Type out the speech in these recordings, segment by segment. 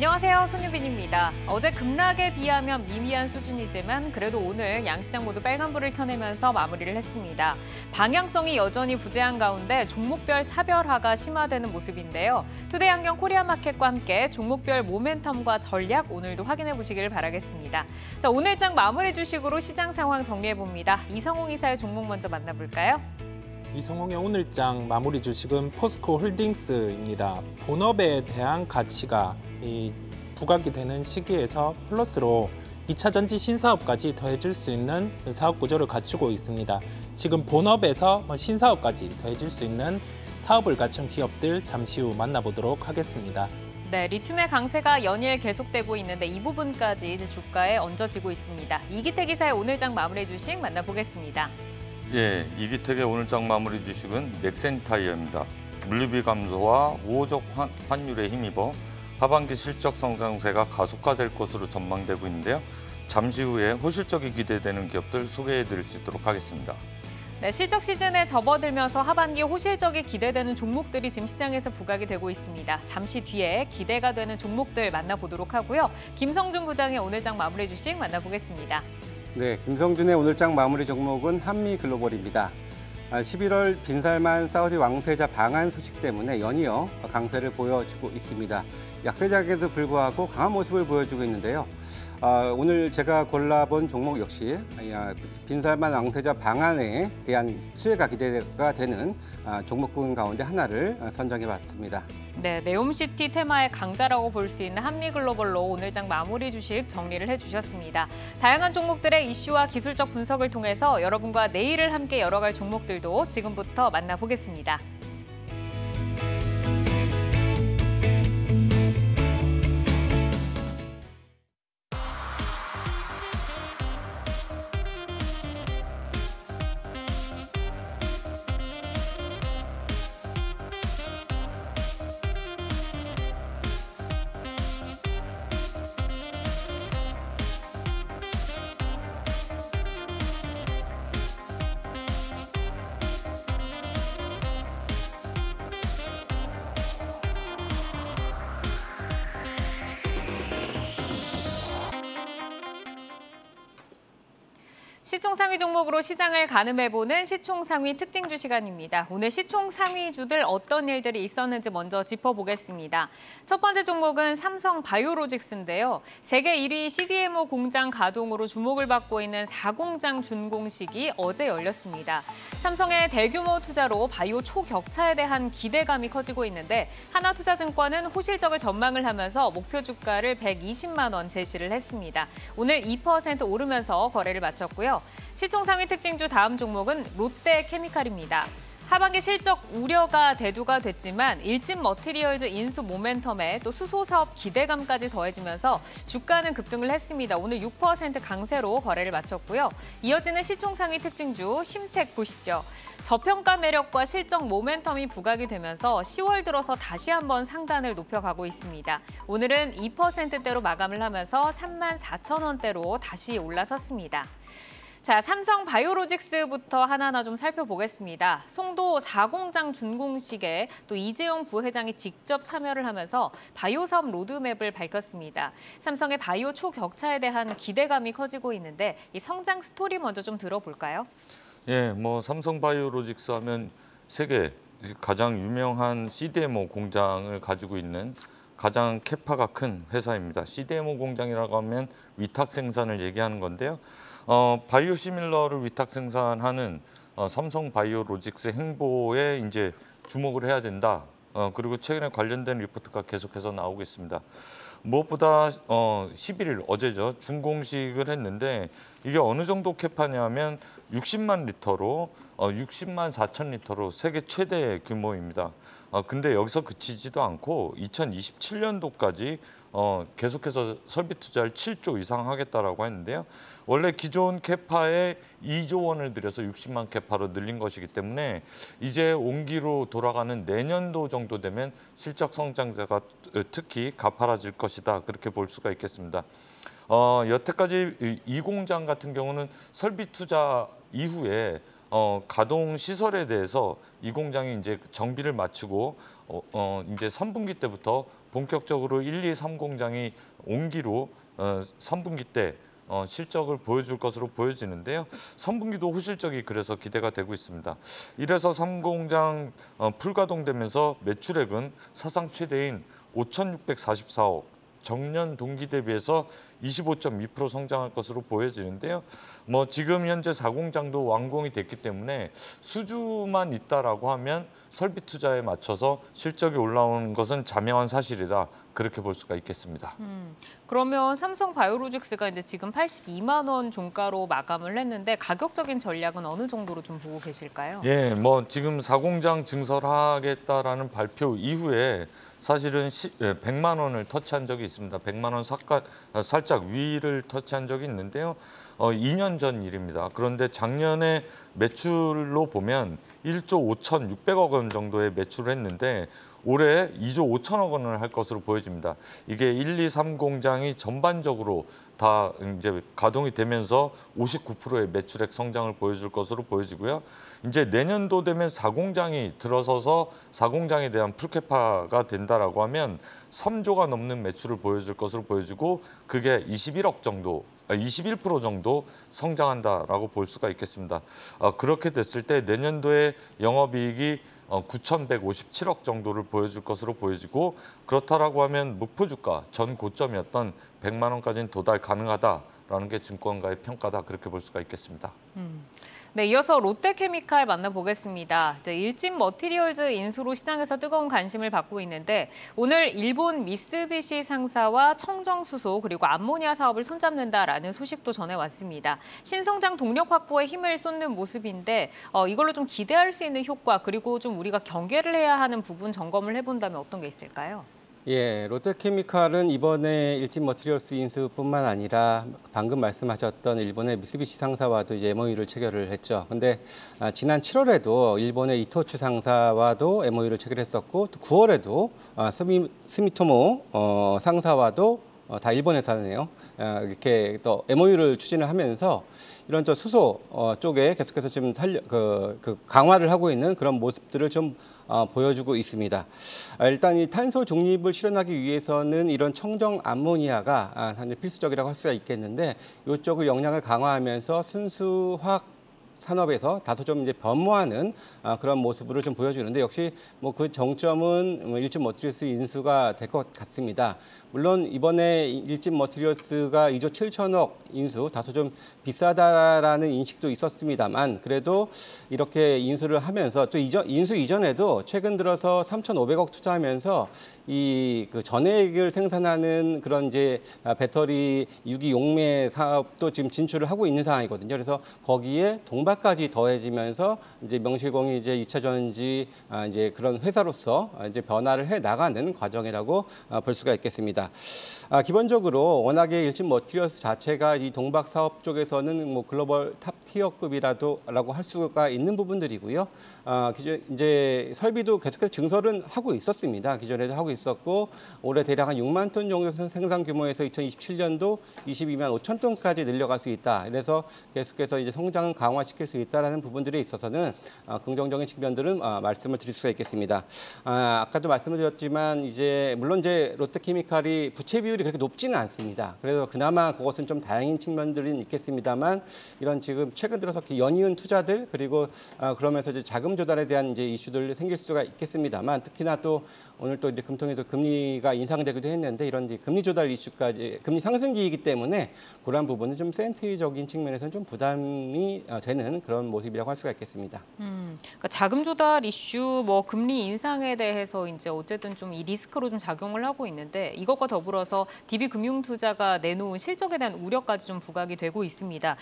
안녕하세요, 손유빈입니다. 어제 급락에 비하면 미미한 수준이지만 그래도 오늘 양시장 모두 빨간불을 켜내면서 마무리를 했습니다. 방향성이 여전히 부재한 가운데 종목별 차별화가 심화되는 모습인데요. 투데이 안경 코리아마켓과 함께 종목별 모멘텀과 전략 오늘도 확인해 보시길 바라겠습니다. 자, 오늘장 마무리 주식으로 시장 상황 정리해봅니다. 이성홍 이사의 종목 먼저 만나볼까요? 이성홍의 오늘장 마무리 주식은 포스코 홀딩스입니다. 본업에 대한 가치가 부각이 되는 시기에서 플러스로 2차 전지 신사업까지 더해질 수 있는 사업 구조를 갖추고 있습니다. 지금 본업에서 신사업까지 더해질 수 있는 사업을 갖춘 기업들 잠시 후 만나보도록 하겠습니다. 네, 리튬의 강세가 연일 계속되고 있는데 이 부분까지 이제 주가에 얹어지고 있습니다. 이기태 기사의 오늘장 마무리 주식 만나보겠습니다. 예, 이기택의 오늘장 마무리 주식은 넥센타이어입니다. 물류비 감소와 우호적 환율에 힘입어 하반기 실적 성장세가 가속화될 것으로 전망되고 있는데요. 잠시 후에 호실적이 기대되는 기업들 소개해드릴 수 있도록 하겠습니다. 네, 실적 시즌에 접어들면서 하반기 호실적이 기대되는 종목들이 지금 시장에서 부각이 되고 있습니다. 잠시 뒤에 기대가 되는 종목들 만나보도록 하고요. 김성준 부장의 오늘장 마무리 주식 만나보겠습니다. 네, 김성준의 오늘장 마무리 종목은 한미글로벌입니다. 11월 빈살만 사우디 왕세자 방한 소식 때문에 연이어 강세를 보여주고 있습니다. 약세작에도 불구하고 강한 모습을 보여주고 있는데요. 오늘 제가 골라본 종목 역시 빈살만 왕세자 방한에 대한 수혜가 기대가 되는 종목군 가운데 하나를 선정해봤습니다. 네, 네옴시티 테마의 강자라고 볼 수 있는 한미글로벌로 오늘장 마무리 주식 정리를 해주셨습니다. 다양한 종목들의 이슈와 기술적 분석을 통해서 여러분과 내일을 함께 열어갈 종목들도 지금부터 만나보겠습니다. 시총 상위 종목으로 시장을 가늠해보는 시총 상위 특징주 시간입니다. 오늘 시총 상위주들 어떤 일들이 있었는지 먼저 짚어보겠습니다. 첫 번째 종목은 삼성 바이오로직스인데요. 세계 1위 CDMO 공장 가동으로 주목을 받고 있는 4공장 준공식이 어제 열렸습니다. 삼성의 대규모 투자로 바이오 초격차에 대한 기대감이 커지고 있는데 하나투자증권은 호실적을 전망을 하면서 목표 주가를 120만 원 제시를 했습니다. 오늘 2% 오르면서 거래를 마쳤고요. 시총 상위 특징주 다음 종목은 롯데케미칼입니다. 하반기 실적 우려가 대두가 됐지만 일진 머티리얼즈 인수 모멘텀에 또 수소 사업 기대감까지 더해지면서 주가는 급등을 했습니다. 오늘 6% 강세로 거래를 마쳤고요. 이어지는 시총 상위 특징주 심택 보시죠. 저평가 매력과 실적 모멘텀이 부각이 되면서 10월 들어서 다시 한번 상단을 높여가고 있습니다. 오늘은 2%대로 마감을 하면서 34,000원대로 다시 올라섰습니다. 자, 삼성 바이오로직스부터 하나하나 좀 살펴보겠습니다. 송도 4공장 준공식에 또 이재용 부회장이 직접 참여를 하면서 바이오 사업 로드맵을 밝혔습니다. 삼성의 바이오 초격차에 대한 기대감이 커지고 있는데 이 성장 스토리 먼저 좀 들어볼까요? 예, 삼성 바이오로직스 하면 세계 가장 유명한 CDMO 공장을 가지고 있는 가장 캐파가 큰 회사입니다. CDMO 공장이라고 하면 위탁 생산을 얘기하는 건데요. 바이오시밀러를 위탁 생산하는 삼성 바이오로직스 행보에 이제 주목을 해야 된다. 그리고 최근에 관련된 리포트가 계속해서 나오고 있습니다. 무엇보다 11일 어제죠. 준공식을 했는데 이게 어느 정도 캐파냐면 60만 리터로 60만 4천 리터로 세계 최대 규모입니다. 근데 여기서 그치지도 않고 2027년도까지 계속해서 설비 투자를 7조 이상 하겠다라고 했는데요. 원래 기존 캐파에 2조 원을 들여서 60만 캐파로 늘린 것이기 때문에 이제 온기로 돌아가는 내년도 정도 되면 실적 성장세가 특히 가파라질 것이다. 그렇게 볼 수가 있겠습니다. 여태까지 이 공장 같은 경우는 설비 투자 이후에 가동 시설에 대해서 이 공장이 이제 정비를 마치고 이제 3분기 때부터 본격적으로 1, 2, 3 공장이 온기로 3분기 때 실적을 보여줄 것으로 보여지는데요. 3분기도 호실적이 그래서 기대가 되고 있습니다. 이래서 3공장 풀가동되면서 매출액은 사상 최대인 5,644억, 정년 동기 대비해서 25.2% 성장할 것으로 보여지는데요. 지금 현재 4공장도 완공이 됐기 때문에 수주만 있다라고 하면 설비 투자에 맞춰서 실적이 올라오는 것은 자명한 사실이다. 그렇게 볼 수가 있겠습니다. 그러면 삼성 바이오로직스가 이제 지금 82만 원 종가로 마감을 했는데 가격적인 전략은 어느 정도로 좀 보고 계실까요? 예, 지금 4공장 증설하겠다라는 발표 이후에 사실은 100만 원을 터치한 적이 있습니다. 100만 원 살짝 위를 터치한 적이 있는데요. 2년 전 일입니다. 그런데 작년에 매출로 보면 1조 5,600억 원 정도의 매출을 했는데 올해 2조 5천억 원을 할 것으로 보여집니다. 이게 1, 2, 3 공장이 전반적으로 다 이제 가동이 되면서 59%의 매출액 성장을 보여줄 것으로 보여지고요. 이제 내년도 되면 4공장이 들어서서 4공장에 대한 풀캐파가 된다라고 하면 3조가 넘는 매출을 보여줄 것으로 보여지고 그게 21억 정도 21% 정도 성장한다라고 볼 수가 있겠습니다. 그렇게 됐을 때 내년도에 영업이익이 9,157억 정도를 보여줄 것으로 보여지고 그렇다라고 하면 목표 주가 전 고점이었던 100만 원까지는 도달 가능하다라는 게 증권가의 평가다 그렇게 볼 수가 있겠습니다. 네, 이어서 롯데케미칼 만나보겠습니다. 이제 일진 머티리얼즈 인수로 시장에서 뜨거운 관심을 받고 있는데 오늘 일본 미쓰비시 상사와 청정수소 그리고 암모니아 사업을 손잡는다라는 소식도 전해왔습니다. 신성장 동력 확보에 힘을 쏟는 모습인데 이걸로 좀 기대할 수 있는 효과 그리고 좀 우리가 경계를 해야 하는 부분 점검을 해본다면 어떤 게 있을까요? 예, 롯데케미칼은 이번에 일진 머티리얼스 인수뿐만 아니라 방금 말씀하셨던 일본의 미쓰비시 상사와도 이제 MOU를 체결을 했죠. 근데 지난 7월에도 일본의 이토츠 상사와도 MOU를 체결했었고 또 9월에도 스미토모 상사와도 다 일본 회사네요. 이렇게 또 MOU를 추진을 하면서 이런 저 수소 쪽에 계속해서 좀 강화를 하고 있는 그런 모습들을 좀 보여주고 있습니다. 일단 이 탄소 중립을 실현하기 위해서는 이런 청정 암모니아가 필수적이라고 할 수가 있겠는데 이쪽을 역량을 강화하면서 순수 화학 산업에서 다소 좀 이제 변모하는 그런 모습으로 좀 보여주는데 역시 그 정점은 일진 머티리얼스 인수가 될 것 같습니다. 물론 이번에 일진 머티리얼스가 2조 7천억 인수 다소 좀 비싸다라는 인식도 있었습니다만 그래도 이렇게 인수를 하면서 또 인수 이전에도 최근 들어서 3,500억 투자하면서 그 전해액을 생산하는 그런 이제 배터리 유기 용매 사업도 지금 진출을 하고 있는 상황이거든요. 그래서 거기에 동박까지 더해지면서 이제 명실공히 이제 2차 전지 이제 그런 회사로서 이제 변화를 해 나가는 과정이라고 볼 수가 있겠습니다. 기본적으로 워낙에 일진 머티리얼스 자체가 이 동박 사업 쪽에서는 글로벌 탑 티어급이라고 할 수가 있는 부분들이고요. 이제 설비도 계속해서 증설은 하고 있었습니다. 기존에도 하고 있었고 올해 대략 한 6만 톤 정도 생산 규모에서 2027년도 22만 5천 톤까지 늘려갈 수 있다. 그래서 계속해서 이제 성장을 강화시킬 수 있다라는 부분들에 있어서는 긍정적인 측면들은 말씀을 드릴 수가 있겠습니다. 아까도 말씀을 드렸지만 물론 이제 롯데케미칼이 부채 비율이 그렇게 높지는 않습니다. 그래서 그나마 그것은 좀 다행인 측면들은 있겠습니다만 이런 지금 최근 들어서 연이은 투자들 그리고 그러면서 이제 자금 조달에 대한 이제 이슈들 생길 수가 있겠습니다만 특히나 또 오늘 또 이제 금통에서 금리가 인상되기도 했는데 이런 이제 금리 조달 이슈까지 금리 상승기이기 때문에 그런 부분은 좀 센트적인 측면에서는 좀 부담이 되는 그런 모습이라고 할 수가 있겠습니다. 그러니까 자금 조달 이슈, 금리 인상에 대해서 이제 어쨌든 좀 이 리스크로 좀 작용을 하고 있는데 이것과 더불어서 DB금융투자가 내놓은 실적에 대한 우려까지 좀 부각이 되고 있습니다.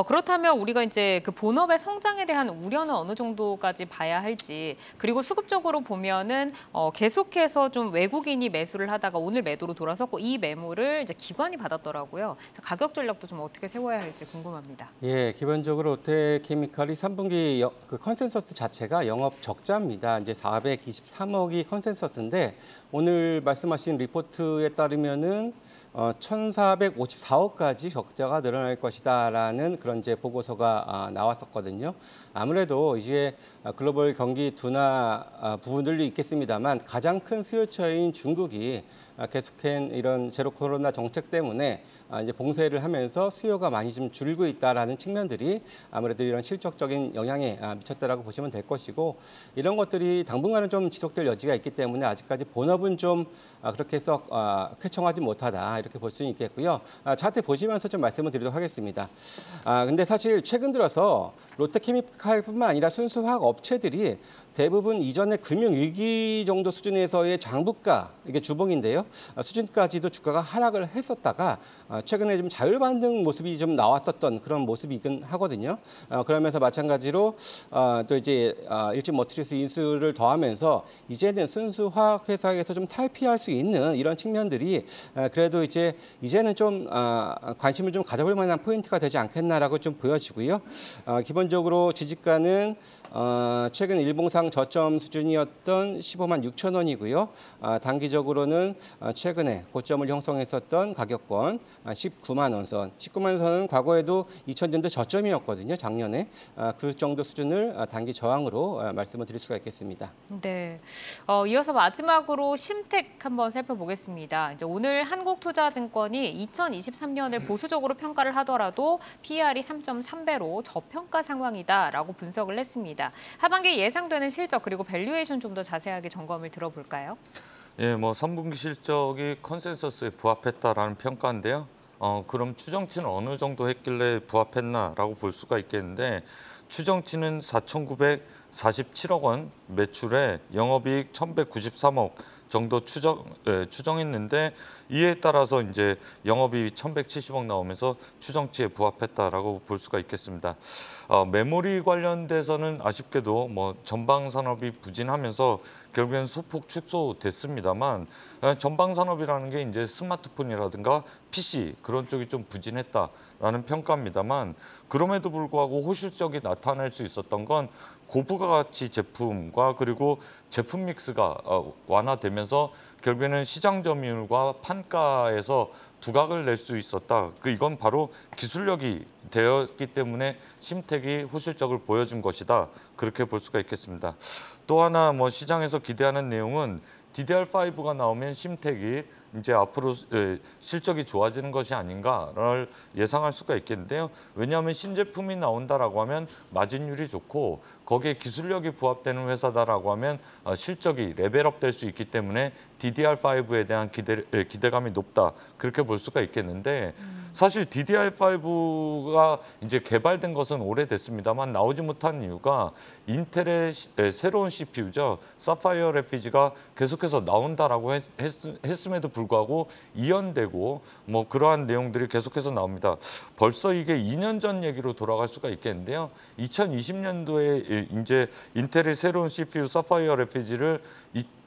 그렇다면 우리가 이제 그 본업의 성장에 대한 우려는 어느 정도까지 봐야 할지 그리고 수급적으로 보면은 계속해서 좀 외국인이 매수를 하다가 오늘 매도로 돌아섰고 이 매물을 이제 기관이 받았더라고요. 가격 전략도 좀 어떻게 세워야 할지 궁금합니다. 예, 기본적으로 롯데 롯데케미칼이 3분기 그 컨센서스 자체가 영업 적자입니다. 이제 423억이 컨센서스인데 오늘 말씀하신 리포트에 따르면은 1,454억까지 적자가 늘어날 것이다라는 그런 이제 보고서가 나왔었거든요. 아무래도 이제 글로벌 경기 둔화 부분들도 있겠습니다만 가장 큰 수요처인 중국이 계속한 이런 제로 코로나 정책 때문에 이제 봉쇄를 하면서 수요가 많이 좀 줄고 있다라는 측면들이 아무래도 이런 실적적인 영향에 미쳤다라고 보시면 될 것이고 이런 것들이 당분간은 좀 지속될 여지가 있기 때문에 아직까지 본업은 좀 그렇게 썩 쾌청하지 못하다 이렇게 볼 수 있겠고요. 차트 보시면서 좀 말씀을 드리도록 하겠습니다. 근데 사실 최근 들어서 롯데케미칼뿐만 아니라 순수화학 업체들이 대부분 이전의 금융위기 정도 수준에서의 장부가, 이게 주봉인데요. 수준까지도 주가가 하락을 했었다가 최근에 좀 자율반등 모습이 좀 나왔었던 그런 모습이긴 하거든요. 그러면서 마찬가지로 또 이제 일진머티리스 인수를 더하면서 이제는 순수화학 회사에서 좀 탈피할 수 있는 이런 측면들이 그래도 이제는 좀 관심을 좀 가져볼 만한 포인트가 되지 않겠나라고 좀 보여지고요. 기본적으로 지지가는 최근 일봉상 저점 수준이었던 15만 6천 원이고요. 단기적으로는 최근에 고점을 형성했었던 가격권 19만 원 선. 19만 선은 과거에도 2000년대 저점이었거든요. 작년에. 그 정도 수준을 단기 저항으로 말씀을 드릴 수가 있겠습니다. 네. 이어서 마지막으로 심택 한번 살펴보겠습니다. 이제 오늘 한국투자증권이 2023년을 보수적으로 평가를 하더라도 PER이 3.3배로 저평가 상황이다라고 분석을 했습니다. 하반기 예상되는 실적 그리고 밸류에이션 좀 더 자세하게 점검을 들어볼까요? 예, 뭐 3분기 실적이 컨센서스에 부합했다라는 평가인데요. 그럼 추정치는 어느 정도 했길래 부합했나라고 볼 수가 있겠는데 추정치는 4,947억 원 매출에 영업이익 1,193억 정도 추정했는데 이에 따라서 이제 영업이익 1,170억 나오면서 추정치에 부합했다라고 볼 수가 있겠습니다. 메모리 관련돼서는 아쉽게도 뭐 전방 산업이 부진하면서 결국엔 소폭 축소됐습니다만 전방 산업이라는 게 이제 스마트폰이라든가 PC 그런 쪽이 좀 부진했다라는 평가입니다만 그럼에도 불구하고 호실적이 나타날 수 있었던 건 고부가 가치 제품과 그리고 제품 믹스가 완화되면서 결국에는 시장 점유율과 판가에서 두각을 낼 수 있었다. 이건 바로 기술력이 되었기 때문에 심택이 호실적을 보여준 것이다. 그렇게 볼 수가 있겠습니다. 또 하나 뭐 시장에서 기대하는 내용은 DDR5가 나오면 심택이 이제 앞으로 실적이 좋아지는 것이 아닌가를 예상할 수가 있겠는데요. 왜냐하면 신제품이 나온다라고 하면 마진율이 좋고 거기에 기술력이 부합되는 회사다라고 하면 실적이 레벨업 될 수 있기 때문에 DDR5에 대한 기대감이 높다. 그렇게 볼 수가 있겠는데 사실 DDR5가 이제 개발된 것은 오래됐습니다만 나오지 못한 이유가 인텔의 새로운 CPU죠. 사파이어 래피지가 계속해서 나온다라고 했음에도 불구하고 이연되고 뭐 그러한 내용들이 계속해서 나옵니다. 벌써 이게 2년 전 얘기로 돌아갈 수가 있겠는데요. 2020년도에 이제 인텔의 새로운 CPU 사파이어 래피지를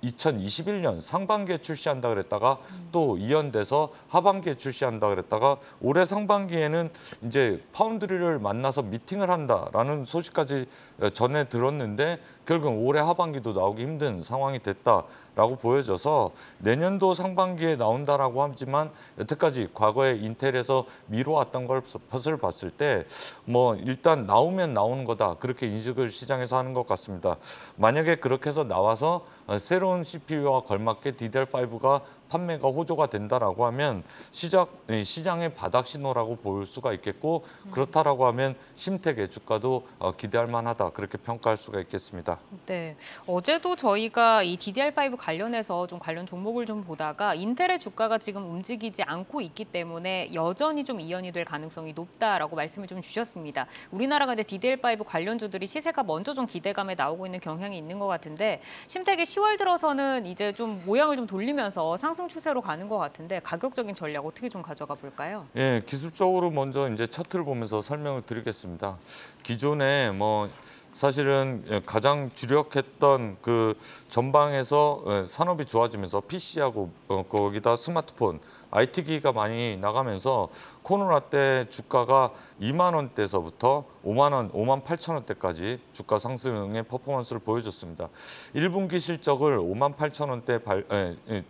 2021년 상반기에 출시한다 그랬다가 또 이연돼서 하반기에 출시한다 그랬다가 올해 상반기에는 이제 파운드리를 만나서 미팅을 한다라는 소식까지 전해 들었는데 결국 올해 하반기도 나오기 힘든 상황이 됐다라고 보여져서 내년도 상반기에 나온다라고 하지만 여태까지 과거에 인텔에서 미뤄왔던 것을 봤을 때 뭐 일단 나오면 나오는 거다 그렇게 인식을 시장에서 하는 것 같습니다. 만약에 그렇게 해서 나와서 새로운 CPU와 걸맞게 DDR5가 판매가 호조가 된다라고 하면 시장의 바닥 신호라고 볼 수가 있겠고 그렇다라고 하면 심택의 주가도 기대할 만하다 그렇게 평가할 수가 있겠습니다. 네, 어제도 저희가 이 DDR5 관련해서 좀 관련 종목을 좀 보다가 인텔의 주가가 지금 움직이지 않고 있기 때문에 여전히 좀 이연이 될 가능성이 높다라고 말씀을 좀 주셨습니다. 우리나라가 이제 DDR5 관련주들이 시세가 먼저 좀 기대감에 나오고 있는 경향이 있는 것 같은데 심택이 10월 들어서는 이제 좀 모양을 좀 돌리면서 상승 추세로 가는 것 같은데 가격적인 전략 어떻게 좀 가져가 볼까요? 예, 기술적으로 먼저 이제 차트를 보면서 설명을 드리겠습니다. 기존에 뭐 사실은 가장 주력했던 그 전방에서 산업이 좋아지면서 PC하고 거기다 스마트폰, IT 기기가 많이 나가면서 코로나 때 주가가 2만 원대에서부터 5만 원, 5만 8천 원대까지 주가 상승의 퍼포먼스를 보여줬습니다. 1분기 실적을 5만 8천 원대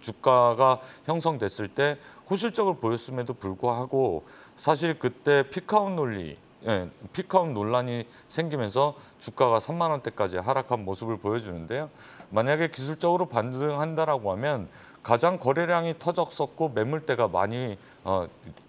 주가가 형성됐을 때 호실적을 보였음에도 불구하고 사실 그때 피크아웃 논란이 생기면서 주가가 3만 원대까지 하락한 모습을 보여주는데요. 만약에 기술적으로 반등한다라고 하면 가장 거래량이 터졌었고 매물대가 많이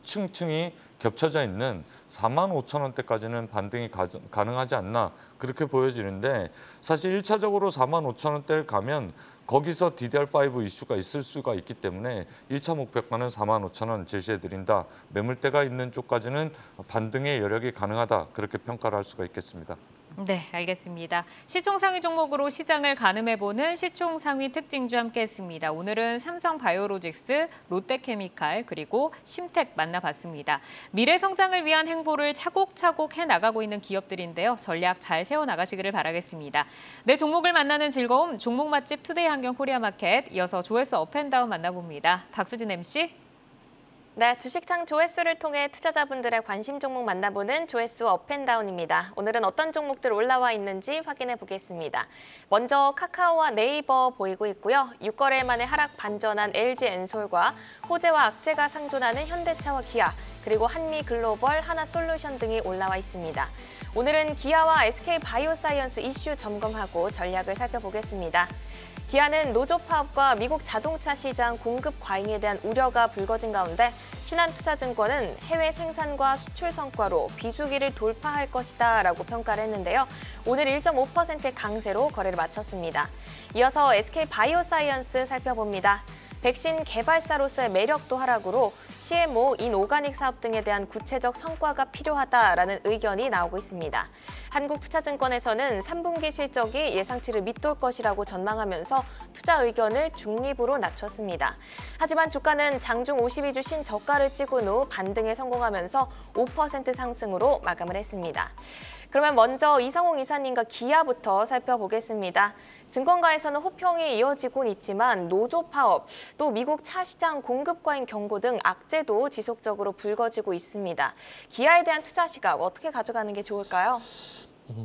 층층이 겹쳐져 있는 4만 5천 원대까지는 반등이 가능하지 않나 그렇게 보여지는데 사실 1차적으로 4만 5천 원대를 가면 거기서 DDR5 이슈가 있을 수가 있기 때문에 1차 목표가는 4만 5천 원 제시해드린다. 매물대가 있는 쪽까지는 반등의 여력이 가능하다. 그렇게 평가를 할 수가 있겠습니다. 네, 알겠습니다. 시총 상위 종목으로 시장을 가늠해보는 시총 상위 특징주 함께했습니다. 오늘은 삼성바이오로직스, 롯데케미칼 그리고 심텍 만나봤습니다. 미래 성장을 위한 행보를 차곡차곡 해나가고 있는 기업들인데요. 전략 잘 세워나가시기를 바라겠습니다. 네, 종목을 만나는 즐거움, 종목 맛집 투데이 환경 코리아마켓, 이어서 조회수 업앤다운 만나봅니다. 박수진 MC. 네, 주식창 조회수를 통해 투자자분들의 관심 종목 만나보는 조회수 업앤다운입니다. 오늘은 어떤 종목들 올라와 있는지 확인해 보겠습니다. 먼저 카카오와 네이버 보이고 있고요. 6거래일 만에 하락 반전한 LG엔솔과 호재와 악재가 상존하는 현대차와 기아, 그리고 한미글로벌, 하나솔루션 등이 올라와 있습니다. 오늘은 기아와 SK바이오사이언스 이슈 점검하고 전략을 살펴보겠습니다. 기아는 노조 파업과 미국 자동차 시장 공급 과잉에 대한 우려가 불거진 가운데 신한투자증권은 해외 생산과 수출 성과로 비수기를 돌파할 것이다라고 평가를 했는데요. 오늘 1.5%의 강세로 거래를 마쳤습니다. 이어서 SK바이오사이언스 살펴봅니다. 백신 개발사로서의 매력도 하락으로 CMO, 인오가닉 사업 등에 대한 구체적 성과가 필요하다라는 의견이 나오고 있습니다. 한국투자증권에서는 3분기 실적이 예상치를 밑돌 것이라고 전망하면서 투자 의견을 중립으로 낮췄습니다. 하지만 주가는 장중 52주 신저가를 찍은 후 반등에 성공하면서 5% 상승으로 마감을 했습니다. 그러면 먼저 이성홍 이사님과 기아부터 살펴보겠습니다. 증권가에서는 호평이 이어지곤 있지만 노조 파업, 또 미국 차 시장 공급 과잉 경고 등 악재도 지속적으로 불거지고 있습니다. 기아에 대한 투자 시각 어떻게 가져가는 게 좋을까요?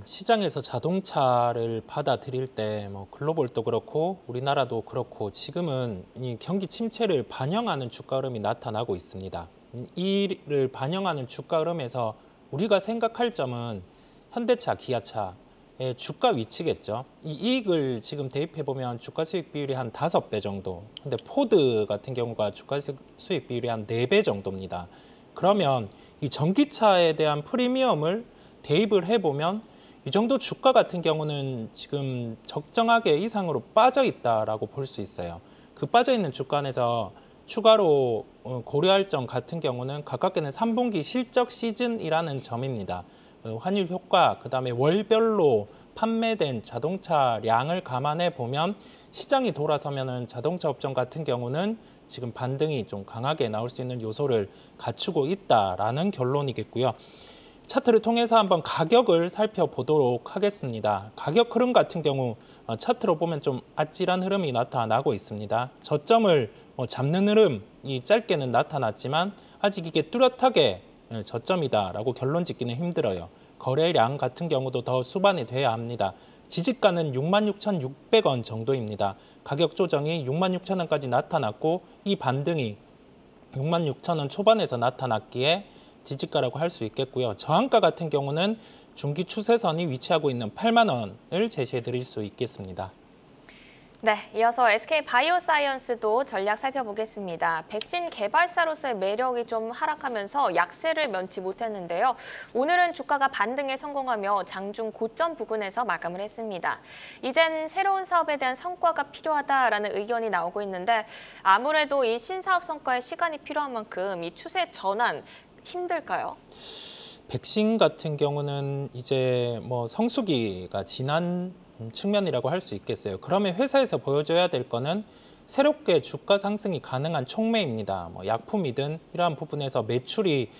시장에서 자동차를 받아들일 때 글로벌도 그렇고 우리나라도 그렇고 지금은 이 경기 침체를 반영하는 주가 흐름이 나타나고 있습니다. 이를 반영하는 주가 흐름에서 우리가 생각할 점은 현대차, 기아차의 주가 위치겠죠. 이 이익을 지금 대입해보면 주가 수익 비율이 한 5배 정도. 근데 포드 같은 경우가 주가 수익 비율이 한 4배 정도입니다. 그러면 이 전기차에 대한 프리미엄을 대입을 해보면 이 정도 주가 같은 경우는 지금 적정하게 이상으로 빠져 있다라고 볼 수 있어요. 그 빠져 있는 주가 안에서 추가로 고려할 점 같은 경우는 가깝게는 3분기 실적 시즌이라는 점입니다. 환율 효과, 그다음에 월별로 판매된 자동차량을 감안해 보면 시장이 돌아서면은 자동차 업종 같은 경우는 지금 반등이 좀 강하게 나올 수 있는 요소를 갖추고 있다라는 결론이겠고요. 차트를 통해서 한번 가격을 살펴보도록 하겠습니다. 가격 흐름 같은 경우 차트로 보면 좀 아찔한 흐름이 나타나고 있습니다. 저점을 잡는 흐름이 짧게는 나타났지만 아직 이게 뚜렷하게 저점이다라고 결론 짓기는 힘들어요. 거래량 같은 경우도 더 수반이 돼야 합니다. 지지가는 66,600원 정도입니다. 가격 조정이 66,000원까지 나타났고 이 반등이 66,000원 초반에서 나타났기에 지지가라고 할 수 있겠고요. 저항가 같은 경우는 중기 추세선이 위치하고 있는 8만 원을 제시해 드릴 수 있겠습니다. 네, 이어서 SK바이오사이언스도 전략 살펴보겠습니다. 백신 개발사로서의 매력이 좀 하락하면서 약세를 면치 못했는데요. 오늘은 주가가 반등에 성공하며 장중 고점 부근에서 마감을 했습니다. 이젠 새로운 사업에 대한 성과가 필요하다라는 의견이 나오고 있는데 아무래도 이 신사업 성과에 시간이 필요한 만큼 이 추세 전환 힘들까요? 백신 같은 경우는 이제 성수기가 지난 측면이라고 할 수 있겠어요. 그러면 회사에서 보여줘야 될 거는 새롭게 주가 상승이 가능한 촉매입니다. 약품이든 이러한 부분에서 매출이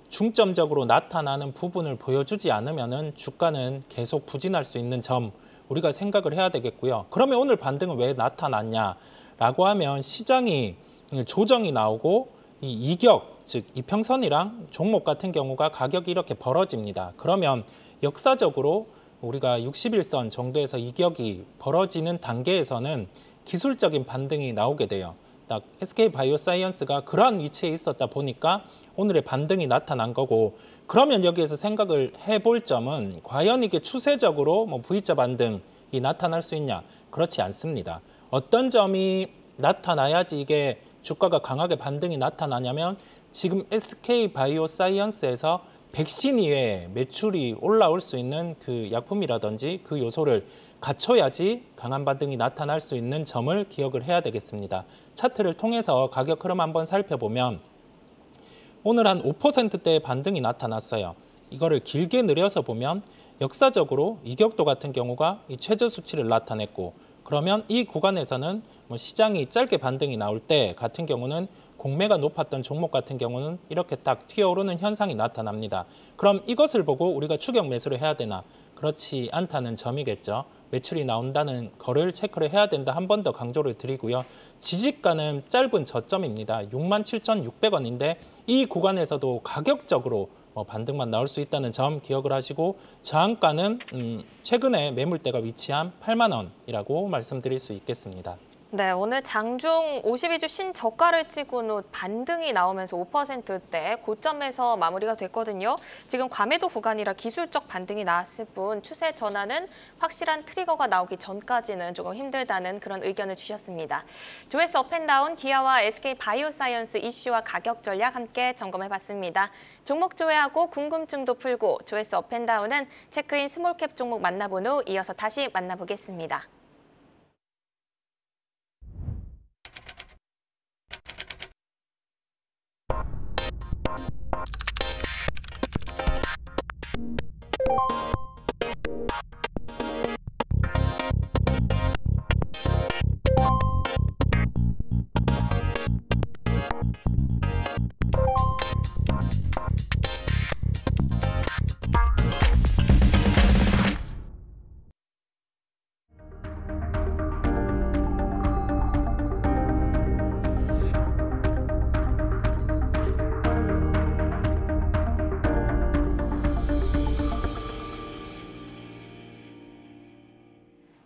중점적으로 나타나는 부분을 보여주지 않으면은 주가는 계속 부진할 수 있는 점 우리가 생각을 해야 되겠고요. 그러면 오늘 반등은 왜 나타났냐라고 하면 시장이 조정이 나오고 이 이격, 즉 이평선이랑 종목 같은 경우가 가격이 이렇게 벌어집니다. 그러면 역사적으로 우리가 60일선 정도에서 이격이 벌어지는 단계에서는 기술적인 반등이 나오게 돼요. 딱 SK바이오사이언스가 그러한 위치에 있었다 보니까 오늘의 반등이 나타난 거고, 그러면 여기에서 생각을 해볼 점은 과연 이게 추세적으로 뭐 V자 반등이 나타날 수 있냐? 그렇지 않습니다. 어떤 점이 나타나야지 이게 주가가 강하게 반등이 나타나냐면 지금 SK바이오사이언스에서 백신 이외에 매출이 올라올 수 있는 그 약품이라든지 그 요소를 갖춰야지 강한 반등이 나타날 수 있는 점을 기억을 해야 되겠습니다. 차트를 통해서 가격 흐름 한번 살펴보면 오늘 한 5%대의 반등이 나타났어요. 이거를 길게 늘려서 보면 역사적으로 이격도 같은 경우가 이 최저 수치를 나타냈고, 그러면 이 구간에서는 뭐 시장이 짧게 반등이 나올 때 같은 경우는 공매가 높았던 종목 같은 경우는 이렇게 딱 튀어오르는 현상이 나타납니다. 그럼 이것을 보고 우리가 추격 매수를 해야 되나? 그렇지 않다는 점이겠죠. 매출이 나온다는 거를 체크를 해야 된다. 한 번 더 강조를 드리고요. 지지가는 짧은 저점입니다. 67,600원인데 이 구간에서도 가격적으로 반등만 나올 수 있다는 점 기억을 하시고, 저항가는 최근에 매물대가 위치한 8만 원이라고 말씀드릴 수 있겠습니다. 네, 오늘 장중 52주 신저가를 찍은 후 반등이 나오면서 5%대 고점에서 마무리가 됐거든요. 지금 과매도 구간이라 기술적 반등이 나왔을 뿐 추세 전환은 확실한 트리거가 나오기 전까지는 조금 힘들다는 그런 의견을 주셨습니다. 조회수 업앤다운 기아와 SK바이오사이언스 이슈와 가격 전략 함께 점검해봤습니다. 종목 조회하고 궁금증도 풀고 조회수 업앤다운은 체크인 스몰캡 종목 만나본 후 이어서 다시 만나보겠습니다.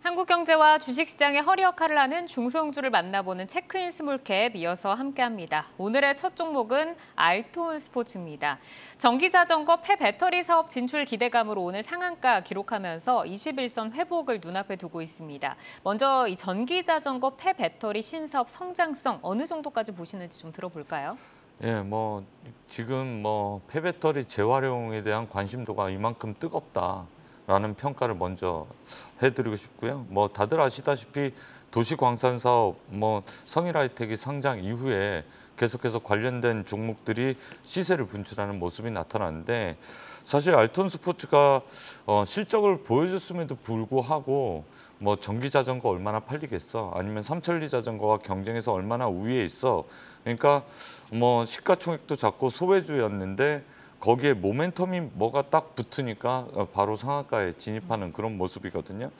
한국 경제와 주식시장의 허리 역할을 하는 중소형주를 만나보는 체크인 스몰캡 이어서 함께합니다. 오늘의 첫 종목은 알톤 스포츠입니다. 전기자전거 폐배터리 사업 진출 기대감으로 오늘 상한가 기록하면서 21선 회복을 눈앞에 두고 있습니다. 먼저 이 전기자전거 폐배터리 신사업 성장성 어느 정도까지 보시는지 좀 들어볼까요? 예, 지금 폐배터리 재활용에 대한 관심도가 이만큼 뜨겁다라는 평가를 먼저 해드리고 싶고요. 다들 아시다시피 도시광산 사업, 성일하이텍이 상장 이후에 계속해서 관련된 종목들이 시세를 분출하는 모습이 나타나는데, 사실 알톤 스포츠가 실적을 보여줬음에도 불구하고 전기자전거 얼마나 팔리겠어? 아니면 삼천리 자전거와 경쟁해서 얼마나 우위에 있어? 그러니까 시가총액도 작고 소외주였는데 거기에 모멘텀이 뭐가 딱 붙으니까 바로 상한가에 진입하는 그런 모습이거든요.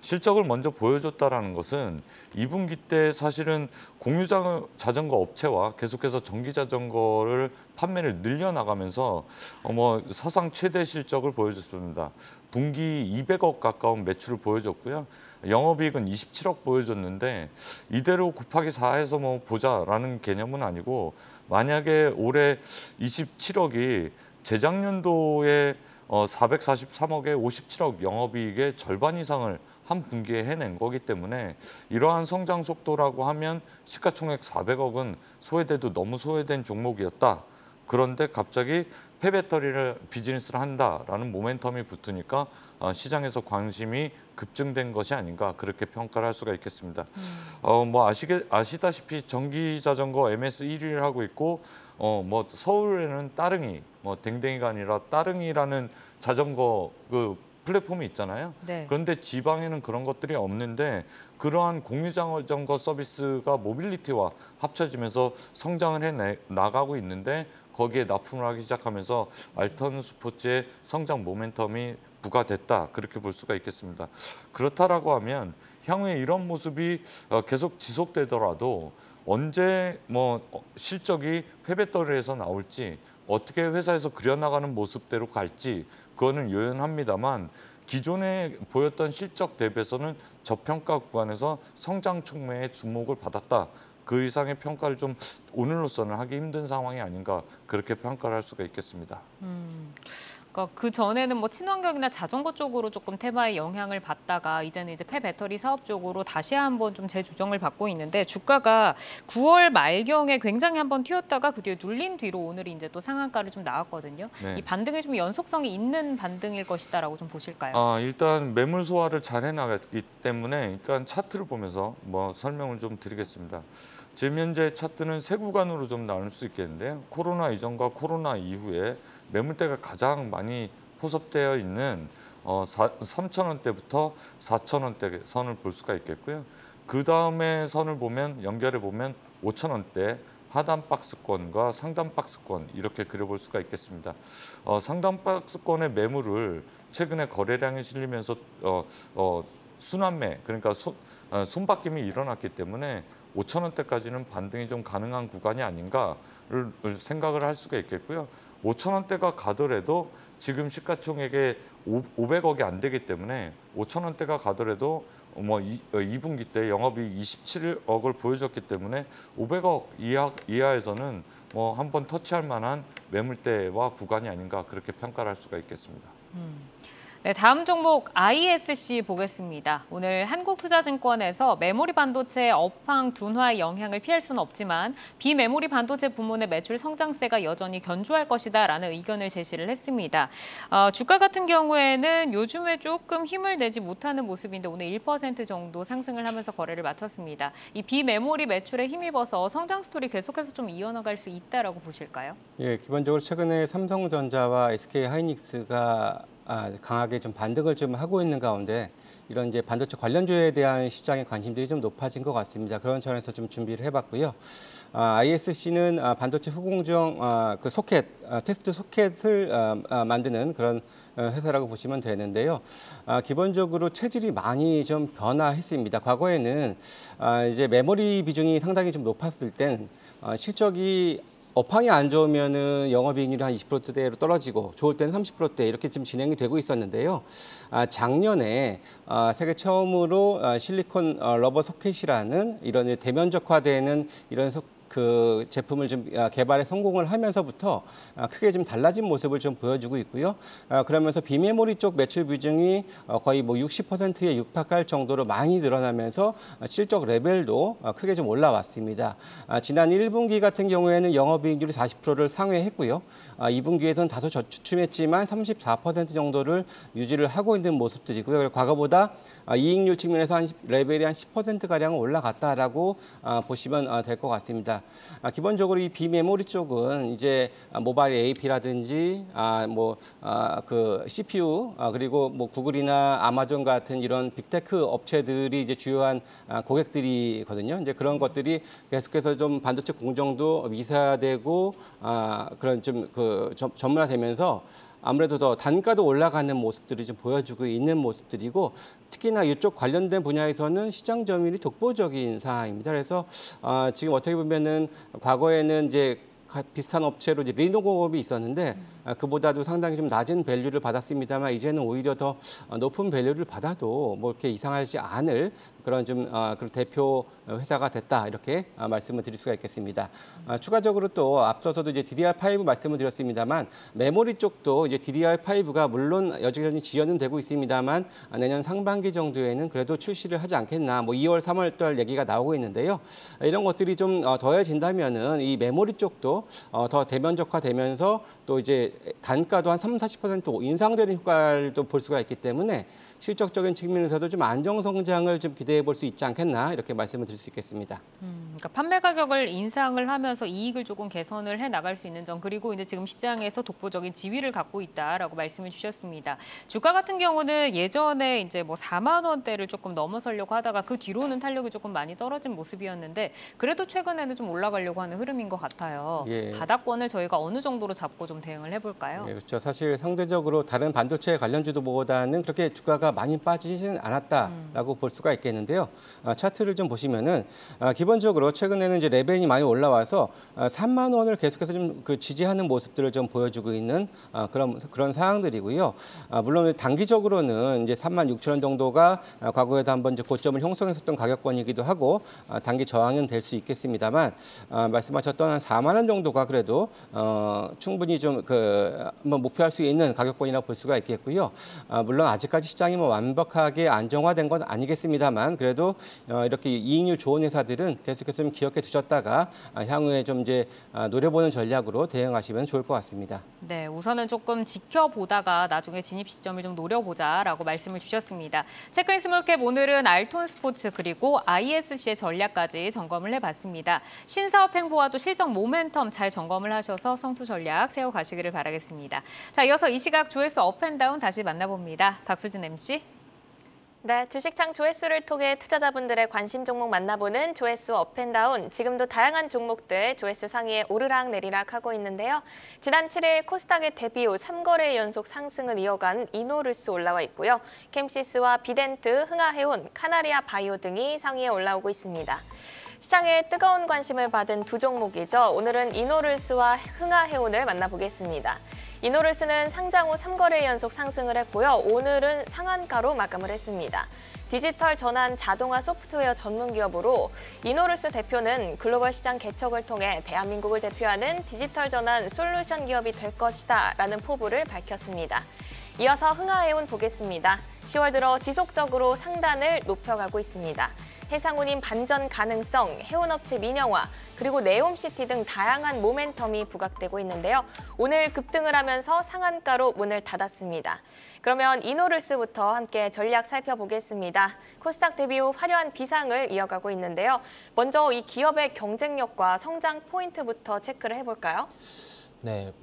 실적을 먼저 보여줬다라는 것은 2분기 때 사실은 공유 자전거 업체와 계속해서 전기 자전거를 판매를 늘려나가면서 사상 최대 실적을 보여줬습니다. 분기 200억 가까운 매출을 보여줬고요. 영업이익은 27억 보여줬는데 이대로 곱하기 4해서 보자라는 개념은 아니고, 만약에 올해 27억이 재작년도에 443억에 57억 영업이익의 절반 이상을 한 분기에 해낸 거기 때문에 이러한 성장 속도라고 하면 시가총액 400억은 소외돼도 너무 소외된 종목이었다. 그런데 갑자기 폐배터리를 비즈니스를 한다라는 모멘텀이 붙으니까 시장에서 관심이 급증된 것이 아닌가, 그렇게 평가를 할 수가 있겠습니다. 아시다시피 전기자전거 MS 1위를 하고 있고, 서울에는 따릉이, 댕댕이가 아니라 따릉이라는 자전거 플랫폼이 있잖아요. 네. 그런데 지방에는 그런 것들이 없는데 그러한 공유자전거 서비스가 모빌리티와 합쳐지면서 성장을 해 나가고 있는데 거기에 납품을 하기 시작하면서 알턴 스포츠의 성장 모멘텀이 부과됐다. 그렇게 볼 수가 있겠습니다. 그렇다라고 하면 향후에 이런 모습이 계속 지속되더라도 언제 실적이 회배떨이에서 나올지 어떻게 회사에서 그려나가는 모습대로 갈지 그거는 요연합니다만 기존에 보였던 실적 대비해서는 저평가 구간에서 성장 촉매에 주목을 받았다. 그 이상의 평가를 좀 오늘로서는 하기 힘든 상황이 아닌가 그렇게 평가를 할 수가 있겠습니다. 그러니까 그 전에는 뭐 친환경이나 자전거 쪽으로 조금 테마의 영향을 받다가 이제는 이제 폐배터리 사업 쪽으로 다시 한번 좀 재조정을 받고 있는데 주가가 9월 말경에 굉장히 한번 튀었다가 그 뒤에 눌린 뒤로 오늘 이제 또 상한가를 좀 나왔거든요. 네. 이 반등이 좀 연속성이 있는 반등일 것이다라고 좀 보실까요? 일단 매물 소화를 잘 해나가기 때문에 일단 차트를 보면서 설명을 좀 드리겠습니다. 지금 현재 차트는 세 구간으로 좀 나눌 수 있겠는데요. 코로나 이전과 코로나 이후에 매물대가 가장 많이 포섭되어 있는 3,000원대부터 4,000원대 선을 볼 수가 있겠고요. 그 다음에 선을 보면 연결해 보면 5,000원대 하단 박스권과 상단 박스권 이렇게 그려볼 수가 있겠습니다. 상단 박스권의 매물을 최근에 거래량이 실리면서 순환매 그러니까 손바뀜이 일어났기 때문에 5,000원대까지는 반등이 좀 가능한 구간이 아닌가를 생각을 할 수가 있겠고요. 5,000원대가 가더라도 지금 시가총액에 500억이 안 되기 때문에 5,000원대가 가더라도 2분기 때 영업이익 27억을 보여줬기 때문에 500억 이하에서는 한번 터치할 만한 매물대와 구간이 아닌가 그렇게 평가를 할 수가 있겠습니다. 네, 다음 종목 ISC 보겠습니다. 오늘 한국투자증권에서 메모리 반도체 업황 둔화의 영향을 피할 수는 없지만 비메모리 반도체 부문의 매출 성장세가 여전히 견조할 것이다라는 의견을 제시를 했습니다. 주가 같은 경우에는 요즘에 조금 힘을 내지 못하는 모습인데 오늘 1% 정도 상승을 하면서 거래를 마쳤습니다. 이 비메모리 매출에 힘입어서 성장 스토리 계속해서 좀 이어나갈 수 있다라고 보실까요? 예, 기본적으로 최근에 삼성전자와 SK하이닉스가 강하게 좀 반등을 좀 하고 있는 가운데 이런 이제 반도체 관련주에 대한 시장의 관심들이 좀 높아진 것 같습니다. 그런 차원에서 좀 준비를 해봤고요. ISC는 반도체 후공정 그 소켓, 테스트 소켓을 만드는 그런 회사라고 보시면 되는데요. 기본적으로 체질이 많이 좀 변화했습니다. 과거에는 이제 메모리 비중이 상당히 좀 높았을 땐 실적이 업황이 안 좋으면은 영업이익률이 한 20%대로 떨어지고 좋을 때는 30%대 이렇게 좀 진행이 되고 있었는데요. 작년에 세계 처음으로 실리콘 러버 소켓이라는 이런 대면적화되는 이런 그 제품을 좀 개발에 성공을 하면서부터 크게 좀 달라진 모습을 좀 보여주고 있고요. 그러면서 비메모리 쪽 매출 비중이 거의 60%에 육박할 정도로 많이 늘어나면서 실적 레벨도 크게 좀 올라왔습니다. 지난 1분기 같은 경우에는 영업이익률이 40%를 상회했고요. 2분기에서는 다소 저추춤했지만 34% 정도를 유지를 하고 있는 모습들이고요. 과거보다 이익률 측면에서 레벨이 한 10%가량 올라갔다라고 보시면 될 것 같습니다. 기본적으로 이 비메모리 쪽은 이제 모바일 AP라든지 그 CPU 그리고 구글이나 아마존 같은 이런 빅테크 업체들이 이제 주요한 고객들이거든요. 이제 그런 것들이 계속해서 좀 반도체 공정도 미사되고 그런 좀 전문화되면서 아무래도 더 단가도 올라가는 모습들이 좀 보여주고 있는 모습들이고 특히나 이쪽 관련된 분야에서는 시장 점유율이 독보적인 상황입니다. 그래서 지금 어떻게 보면은 과거에는 이제 비슷한 업체로 이제 리노공업이 있었는데 그보다도 상당히 좀 낮은 밸류를 받았습니다만 이제는 오히려 더 높은 밸류를 받아도 이렇게 이상하지 않을 그런 좀 그런 대표 회사가 됐다 이렇게 말씀을 드릴 수가 있겠습니다. 추가적으로 또 앞서서도 이제 DDR5 말씀을 드렸습니다만 메모리 쪽도 이제 DDR5가 물론 여전히 지연은 되고 있습니다만 내년 상반기 정도에는 그래도 출시를 하지 않겠나 2월, 3월 달 얘기가 나오고 있는데요. 이런 것들이 좀 더해진다면은 이 메모리 쪽도 더 대면적화되면서 또 이제 단가도 한 30-40% 인상되는 효과를 또 볼 수가 있기 때문에 실적적인 측면에서도 좀 안정 성장을 좀 기대해 볼 수 있지 않겠나 이렇게 말씀을 드릴 수 있겠습니다. 그러니까 판매 가격을 인상을 하면서 이익을 조금 개선을 해 나갈 수 있는 점, 그리고 이제 지금 시장에서 독보적인 지위를 갖고 있다라고 말씀을 주셨습니다. 주가 같은 경우는 예전에 이제 뭐 4만 원대를 조금 넘어서려고 하다가 그 뒤로는 탄력이 조금 많이 떨어진 모습이었는데 그래도 최근에는 좀 올라가려고 하는 흐름인 것 같아요. 예. 바닥권을 저희가 어느 정도로 잡고 좀 대응을 해볼까요? 네, 그렇죠. 사실 상대적으로 다른 반도체 관련주도보다는 그렇게 주가가 많이 빠지지는 않았다라고 볼 수가 있겠는데요. 차트를 좀 보시면은 기본적으로 최근에는 이제 레벨이 많이 올라와서 3만 원을 계속해서 좀 그 지지하는 모습들을 좀 보여주고 있는 그런 상황들이고요. 물론 단기적으로는 이제 3만 6천 원 정도가 과거에도 한번 이제 고점을 형성했었던 가격권이기도 하고 단기 저항은 될 수 있겠습니다만 말씀하셨던 한 4만 원 정도가 그래도 충분히 좀 한번 목표할 수 있는 가격권이라고 볼 수가 있겠고요. 물론 아직까지 시장이 뭐 완벽하게 안정화된 건 아니겠습니다만 그래도 이렇게 이익률 좋은 회사들은 계속해서 좀 기억해 두셨다가 향후에 좀 이제 노려보는 전략으로 대응하시면 좋을 것 같습니다. 네, 우선은 조금 지켜보다가 나중에 진입 시점을 좀 노려보자라고 말씀을 주셨습니다. 체크인 스몰캡 오늘은 알톤 스포츠 그리고 ISC의 전략까지 점검을 해봤습니다. 신사업 행보와 또 실적 모멘텀 잘 점검을 하셔서 성투 전략 세워가시기를 바라겠습니다. 자, 이어서 이 시각 조회수 업앤다운 다시 만나봅니다. 박수진 MC. 네, 주식창 조회수를 통해 투자자분들의 관심 종목 만나보는 조회수 업앤다운. 지금도 다양한 종목들 조회수 상위에 오르락 내리락 하고 있는데요. 지난 7일 코스닥의 데뷔 후 3거래 연속 상승을 이어간 이노르스 올라와 있고요. 캠시스와 비덴트, 흥하해운, 카나리아 바이오 등이 상위에 올라오고 있습니다. 시장에 뜨거운 관심을 받은 두 종목이죠. 오늘은 이노르스와 흥하해운을 만나보겠습니다. 이노르스는 상장 후 3거래 연속 상승을 했고요. 오늘은 상한가로 마감을 했습니다. 디지털 전환 자동화 소프트웨어 전문 기업으로 이노르스 대표는 글로벌 시장 개척을 통해 대한민국을 대표하는 디지털 전환 솔루션 기업이 될 것이다 라는 포부를 밝혔습니다. 이어서 흥하해운 보겠습니다. 10월 들어 지속적으로 상단을 높여가고 있습니다. 해상운임 반전 가능성, 해운업체 민영화, 그리고 네옴시티 등 다양한 모멘텀이 부각되고 있는데요. 오늘 급등을 하면서 상한가로 문을 닫았습니다. 그러면 이노르스부터 함께 전략 살펴보겠습니다. 코스닥 데뷔 후 화려한 비상을 이어가고 있는데요. 먼저 이 기업의 경쟁력과 성장 포인트부터 체크를 해볼까요? 네,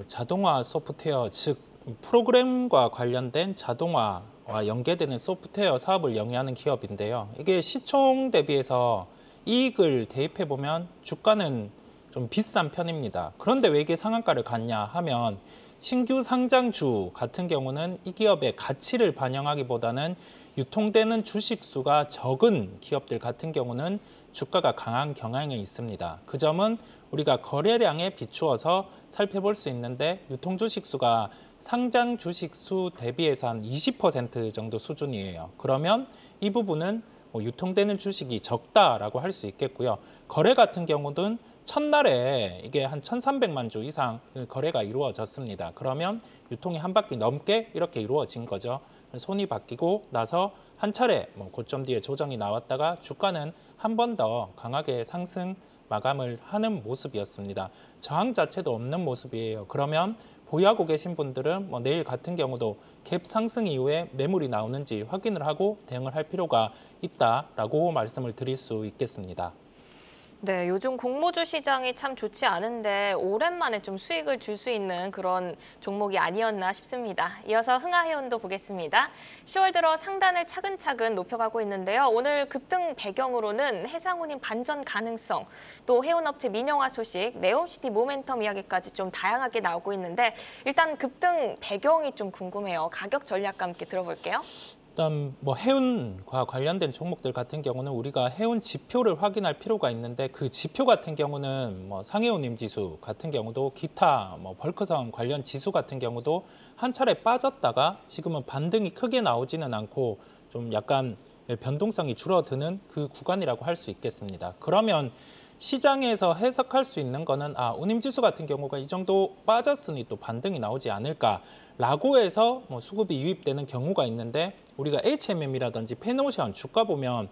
자동화 소프트웨어, 즉 프로그램과 관련된 자동화와 연계되는 소프트웨어 사업을 영위하는 기업인데요. 이게 시총 대비해서 이익을 대입해 보면 주가는 좀 비싼 편입니다. 그런데 왜 이게 상한가를 갔냐 하면 신규 상장주 같은 경우는 이 기업의 가치를 반영하기보다는 유통되는 주식 수가 적은 기업들 같은 경우는 주가가 강한 경향이 있습니다. 그 점은 우리가 거래량에 비추어서 살펴볼 수 있는데 유통 주식 수가 상장 주식 수 대비해서 한 20% 정도 수준이에요. 그러면 이 부분은 유통되는 주식이 적다라고 할 수 있겠고요. 거래 같은 경우는 첫날에 이게 한 1,300만 주 이상 거래가 이루어졌습니다. 그러면 유통이 한 바퀴 넘게 이렇게 이루어진 거죠. 손이 바뀌고 나서 한 차례 고점 뒤에 조정이 나왔다가 주가는 한 번 더 강하게 상승 마감을 하는 모습이었습니다. 저항 자체도 없는 모습이에요. 그러면 보유하고 계신 분들은 내일 같은 경우도 갭 상승 이후에 매물이 나오는지 확인을 하고 대응을 할 필요가 있다라고 말씀을 드릴 수 있겠습니다. 네, 요즘 공모주 시장이 참 좋지 않은데 오랜만에 좀 수익을 줄 수 있는 그런 종목이 아니었나 싶습니다. 이어서 흥하해운도 보겠습니다. 10월 들어 상단을 차근차근 높여가고 있는데요. 오늘 급등 배경으로는 해상운임 반전 가능성, 또 해운업체 민영화 소식, 네옴시티 모멘텀 이야기까지 좀 다양하게 나오고 있는데 일단 급등 배경이 좀 궁금해요. 가격 전략과 함께 들어볼게요. 일단 해운과 관련된 종목들 같은 경우는 우리가 해운 지표를 확인할 필요가 있는데 그 지표 같은 경우는 상해운임 지수 같은 경우도 기타 벌크선 관련 지수 같은 경우도 한 차례 빠졌다가 지금은 반등이 크게 나오지는 않고 좀 약간 변동성이 줄어드는 그 구간이라고 할 수 있겠습니다. 그러면 시장에서 해석할 수 있는 거는 운임지수 같은 경우가 이 정도 빠졌으니 또 반등이 나오지 않을까라고 해서 뭐 수급이 유입되는 경우가 있는데 우리가 HMM이라든지 페노션 주가 보면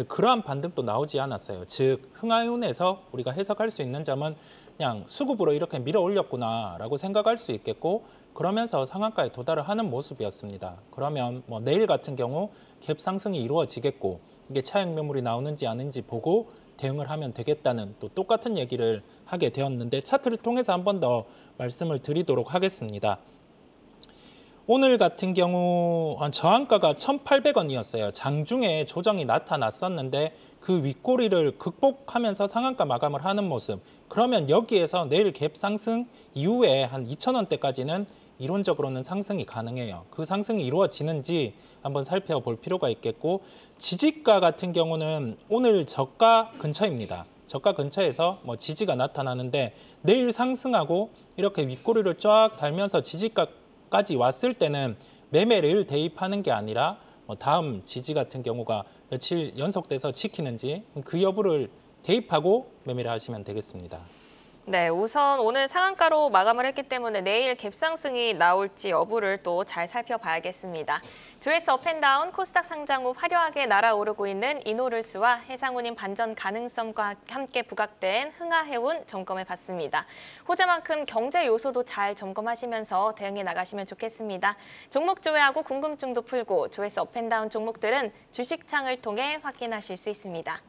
그러한 반등도 나오지 않았어요. 즉 흥하윤에서 우리가 해석할 수 있는 점은 그냥 수급으로 이렇게 밀어 올렸구나라고 생각할 수 있겠고 그러면서 상한가에 도달을 하는 모습이었습니다. 그러면 뭐 내일 같은 경우 갭 상승이 이루어지겠고 이게 차익 매물이 나오는지 아닌지 보고 대응을 하면 되겠다는 또 똑같은 얘기를 하게 되었는데 차트를 통해서 한 번 더 말씀을 드리도록 하겠습니다. 오늘 같은 경우 저항가가 1,800원이었어요. 장중에 조정이 나타났었는데 그 윗꼬리를 극복하면서 상한가 마감을 하는 모습. 그러면 여기에서 내일 갭 상승 이후에 한 2,000원대까지는 이론적으로는 상승이 가능해요. 그 상승이 이루어지는지 한번 살펴볼 필요가 있겠고 지지가 같은 경우는 오늘 저가 근처입니다. 저가 근처에서 뭐 지지가 나타나는데 내일 상승하고 이렇게 윗꼬리를 쫙 달면서 지지가까지 왔을 때는 매매를 대입하는 게 아니라 다음 지지 같은 경우가 며칠 연속돼서 지키는지 그 여부를 대입하고 매매를 하시면 되겠습니다. 네, 우선 오늘 상한가로 마감을 했기 때문에 내일 갭상승이 나올지 여부를 또 잘 살펴봐야겠습니다. 조회수 업앤다운 코스닥 상장 후 화려하게 날아오르고 있는 이노룰스와 해상운임 반전 가능성과 함께 부각된 흥하해운 점검해봤습니다. 호재만큼 경제 요소도 잘 점검하시면서 대응해 나가시면 좋겠습니다. 종목 조회하고 궁금증도 풀고 조회수 업앤다운 종목들은 주식창을 통해 확인하실 수 있습니다.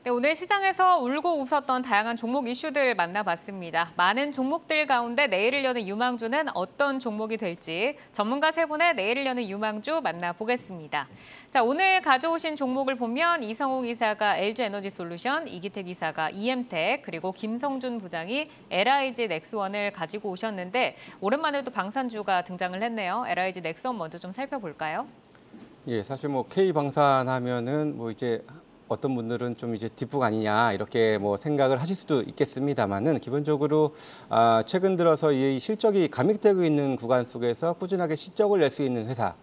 네, 오늘 시장에서 울고 웃었던 다양한 종목 이슈들 만나봤습니다. 많은 종목들 가운데 내일을 여는 유망주는 어떤 종목이 될지 전문가 세 분의 내일을 여는 유망주 만나보겠습니다. 자, 오늘 가져오신 종목을 보면 이성욱 이사가 LG에너지솔루션, 이기택 이사가 EM텍, 그리고 김성준 부장이 LIG 넥스원을 가지고 오셨는데 오랜만에 또 방산주가 등장을 했네요. LIG 넥스원 먼저 좀 살펴볼까요? 예, 사실 뭐 K 방산하면은 뭐 이제 어떤 분들은 좀 이제 뒷북 아니냐 이렇게 뭐 생각을 하실 수도 있겠습니다만은 기본적으로 최근 들어서 이 실적이 감익되고 있는 구간 속에서 꾸준하게 실적을 낼 수 있는 회사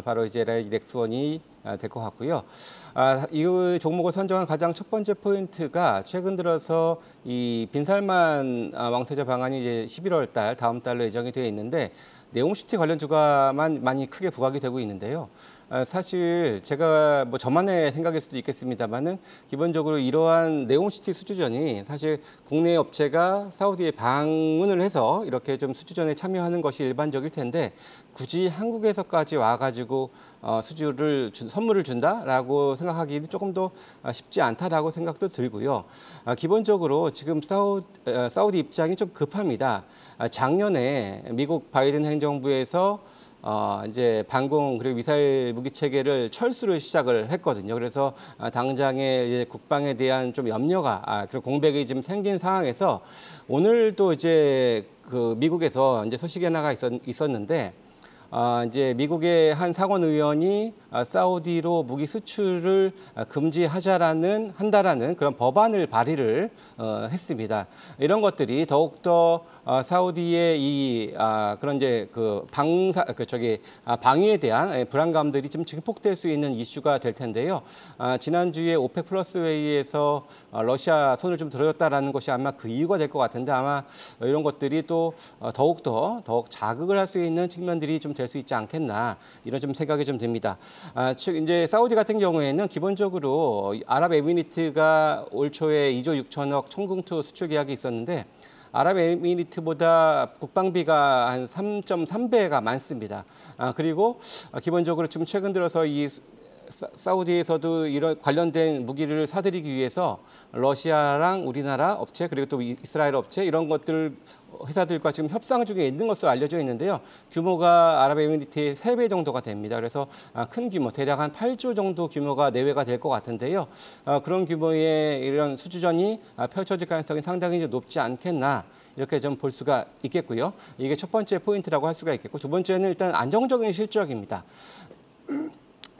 바로 이제 LIG 넥스원이 될 것 같고요. 이 종목을 선정한 가장 첫 번째 포인트가 최근 들어서 이 빈살만 왕세자 방안이 이제 11월 달 다음 달로 예정이 되어 있는데 네옴시티 관련 주가만 많이 크게 부각이 되고 있는데요. 사실 제가 뭐 저만의 생각일 수도 있겠습니다만은 기본적으로 이러한 네옴시티 수주전이 사실 국내 업체가 사우디에 방문을 해서 이렇게 좀 수주전에 참여하는 것이 일반적일 텐데 굳이 한국에서까지 와가지고 선물을 준다라고 생각하기는 조금 더 쉽지 않다라고 생각도 들고요. 기본적으로 지금 사우디 입장이 좀 급합니다. 작년에 미국 바이든 행정부에서 이제 방공 그리고 미사일 무기 체계를 철수를 시작을 했거든요. 그래서 당장의 이제 국방에 대한 좀 염려가 그리고 공백이 좀 생긴 상황에서 오늘도 이제 그 미국에서 이제 소식이 하나가 있었는데 이제 미국의 한 상원 의원이 사우디로 무기 수출을 한다라는 그런 법안을 발의를 했습니다. 이런 것들이 더욱더 사우디의 이 그런 이제 그 방위에 대한 불안감들이 좀 증폭될 수 있는 이슈가 될 텐데요. 지난주에 오펙 플러스 회의에서 러시아 손을 좀 들어줬다라는 것이 아마 그 이유가 될 것 같은데 아마 이런 것들이 또 더욱 자극을 할 수 있는 측면들이 좀 될 수 있지 않겠나 이런 좀 생각이 좀 듭니다. 즉 이제 사우디 같은 경우에는 기본적으로 아랍에미리트가 올 초에 2조 6천억 청궁투 수출 계약이 있었는데 아랍에미리트보다 국방비가 한 3.3배가 많습니다. 그리고 기본적으로 지금 최근 들어서 이 사우디에서도 이런 관련된 무기를 사들이기 위해서 러시아랑 우리나라 업체 그리고 또 이스라엘 업체 이런 것들 회사들과 지금 협상 중에 있는 것으로 알려져 있는데요. 규모가 아랍에미리트의 3배 정도가 됩니다. 그래서 큰 규모, 대략 한 8조 정도 규모가 내외가 될 것 같은데요. 그런 규모의 이런 수주전이 펼쳐질 가능성이 상당히 높지 않겠나 이렇게 좀 볼 수가 있겠고요. 이게 첫 번째 포인트라고 할 수가 있겠고 두 번째는 일단 안정적인 실적입니다.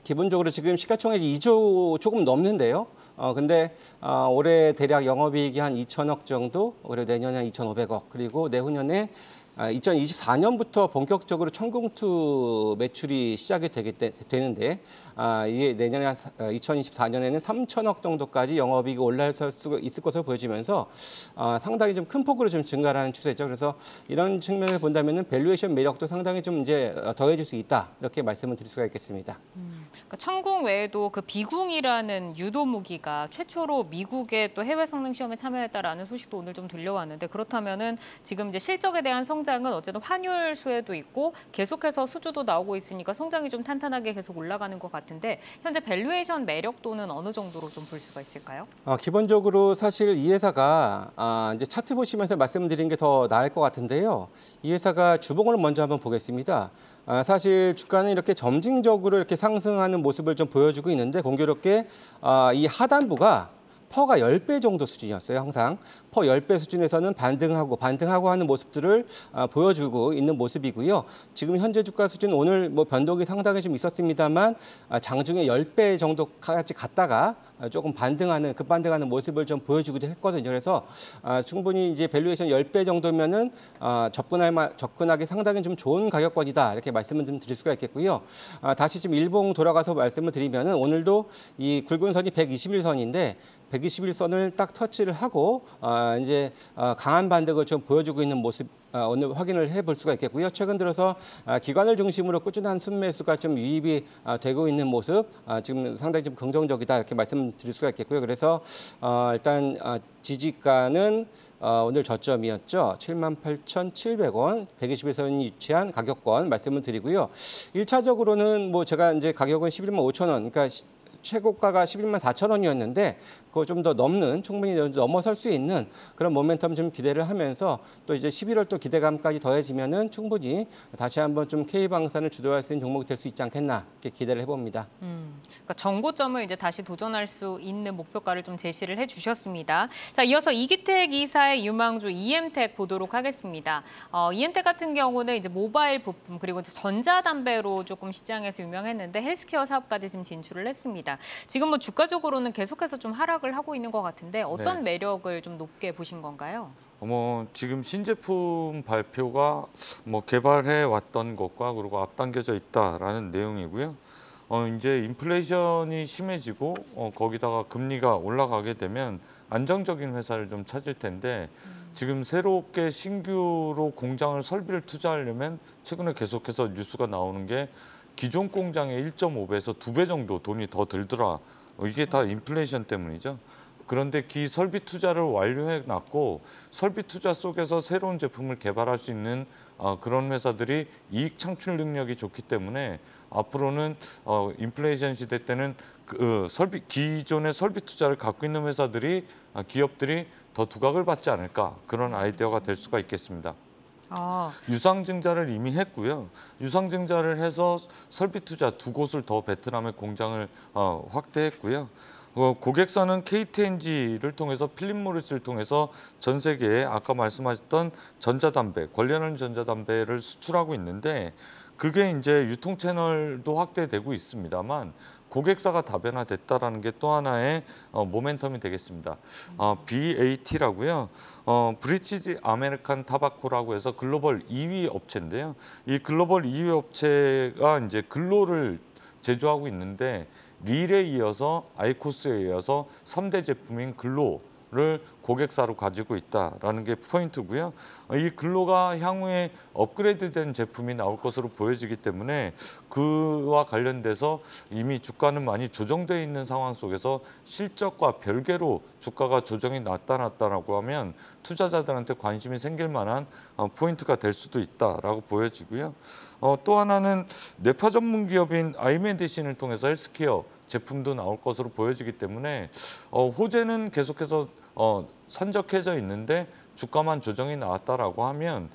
기본적으로 지금 시가총액이 2조 조금 넘는데요. 근데 올해 대략 영업이익이 한 2천억 정도, 올해 내년에 한 2,500억, 그리고 내후년에 2024년부터 본격적으로 천공투 매출이 시작이 되는데 이게 내년에 한 2024년에는 3천억 정도까지 영업이익이 올라설 수 있을 것으로 보여지면서 상당히 좀 큰 폭으로 좀 증가하는 추세죠. 그래서 이런 측면에서 본다면은 밸류에이션 매력도 상당히 좀 이제 더해질 수 있다 이렇게 말씀을 드릴 수가 있겠습니다. 그러니까 천궁 외에도 그 비궁이라는 유도 무기가 최초로 미국의 또 해외 성능 시험에 참여했다라는 소식도 오늘 좀 들려왔는데 그렇다면은 지금 이제 실적에 대한 성장은 어쨌든 환율 수혜도 있고 계속해서 수주도 나오고 있으니까 성장이 좀 탄탄하게 계속 올라가는 것 같은데 현재 밸류에이션 매력도는 어느 정도로 좀 볼 수가 있을까요? 기본적으로 사실 이 회사가 이제 차트 보시면서 말씀드리는 게 더 나을 것 같은데요. 이 회사가 주봉을 먼저 한번 보겠습니다. 사실 주가는 이렇게 점진적으로 이렇게 상승하는 모습을 좀 보여주고 있는데 공교롭게 이 하단부가 퍼가 10배 정도 수준이었어요. 항상 퍼 10배 수준에서는 반등하고 하는 모습들을 보여주고 있는 모습이고요. 지금 현재 주가 수준 오늘 뭐 변동이 상당히 좀 있었습니다만 장중에 10배 정도까지 갔다가 조금 급반등하는 모습을 좀 보여주기도 했거든요. 그래서 충분히 이제 밸류에이션 10배 정도면은 접근하기 상당히 좀 좋은 가격권이다 이렇게 말씀을 좀 드릴 수가 있겠고요. 다시 좀 일봉 돌아가서 말씀을 드리면은 오늘도 이 굵은 선이 121선인데 121선을 딱 터치를 하고 이제 강한 반등을 좀 보여주고 있는 모습 오늘 확인을 해볼 수가 있겠고요. 최근 들어서 기관을 중심으로 꾸준한 순매수가 좀 유입이 되고 있는 모습 지금 상당히 좀 긍정적이다 이렇게 말씀드릴 수가 있겠고요. 그래서 일단 지지가는 오늘 저점이었죠. 78,700원 121선이 유치한 가격권 말씀을 드리고요. 1차적으로는 뭐 제가 이제 가격은 115,000원 그러니까 최고가가 114,000원이었는데 그거 좀 더 충분히 넘어설 수 있는 그런 모멘텀 좀 기대를 하면서 또 이제 11월 또 기대감까지 더해지면은 충분히 다시 한번 좀 K방산을 주도할 수 있는 종목이 될 수 있지 않겠나 이렇게 기대를 해봅니다. 그러니까 정고점을 이제 다시 도전할 수 있는 목표가를 좀 제시를 해주셨습니다. 자, 이어서 이기텍 이사의 유망주 EM텍 보도록 하겠습니다. EM텍 같은 경우는 이제 모바일 부품 그리고 이제 전자담배로 조금 시장에서 유명했는데 헬스케어 사업까지 지금 진출을 했습니다. 지금 뭐 주가적으로는 계속해서 좀 하락을 하고 있는 것 같은데 어떤 매력을 좀 높게 보신 건가요? 지금 신제품 발표가 개발해 왔던 것과 그리고 앞당겨져 있다라는 내용이고요. 이제 인플레이션이 심해지고 거기다가 금리가 올라가게 되면 안정적인 회사를 좀 찾을 텐데 지금 새롭게 신규로 공장을 설비를 투자하려면 최근에 계속해서 뉴스가 나오는 게 기존 공장의 1.5배에서 2배 정도 돈이 더 들더라. 이게 다 인플레이션 때문이죠. 그런데 기 설비 투자를 완료해 놨고 설비 투자 속에서 새로운 제품을 개발할 수 있는 그런 회사들이 이익 창출 능력이 좋기 때문에 앞으로는 인플레이션 시대 때는 기존의 설비 투자를 갖고 있는 기업들이 더 두각을 받지 않을까 그런 아이디어가 될 수가 있겠습니다. 유상증자를 이미 했고요. 유상증자를 해서 설비 투자 2곳을 더 베트남의 공장을 확대했고요. 고객사는 KT&G를 통해서 필립모리스를 통해서 전 세계에 아까 말씀하셨던 전자담배, 관련한 전자담배를 수출하고 있는데 그게 이제 유통 채널도 확대되고 있습니다만 고객사가 다변화됐다라는 게 또 하나의 모멘텀이 되겠습니다. BAT라고요. 브리티시 아메리칸 타바코라고 해서 글로벌 2위 업체인데요. 이 글로벌 2위 업체가 이제 글로를 제조하고 있는데 릴에 이어서 아이코스에 이어서 3대 제품인 글로를 고객사로 가지고 있다라는 게 포인트고요. 이 근로가 향후에 업그레이드된 제품이 나올 것으로 보여지기 때문에 그와 관련돼서 이미 주가는 많이 조정돼 있는 상황 속에서 실적과 별개로 주가가 조정이 나타났다라고 하면 투자자들한테 관심이 생길 만한 포인트가 될 수도 있다라고 보여지고요. 또 하나는 뇌파 전문 기업인 아이메디신을 통해서 헬스케어 제품도 나올 것으로 보여지기 때문에 호재는 계속해서 산적해져 있는데 주가만 조정이 나왔다라고 하면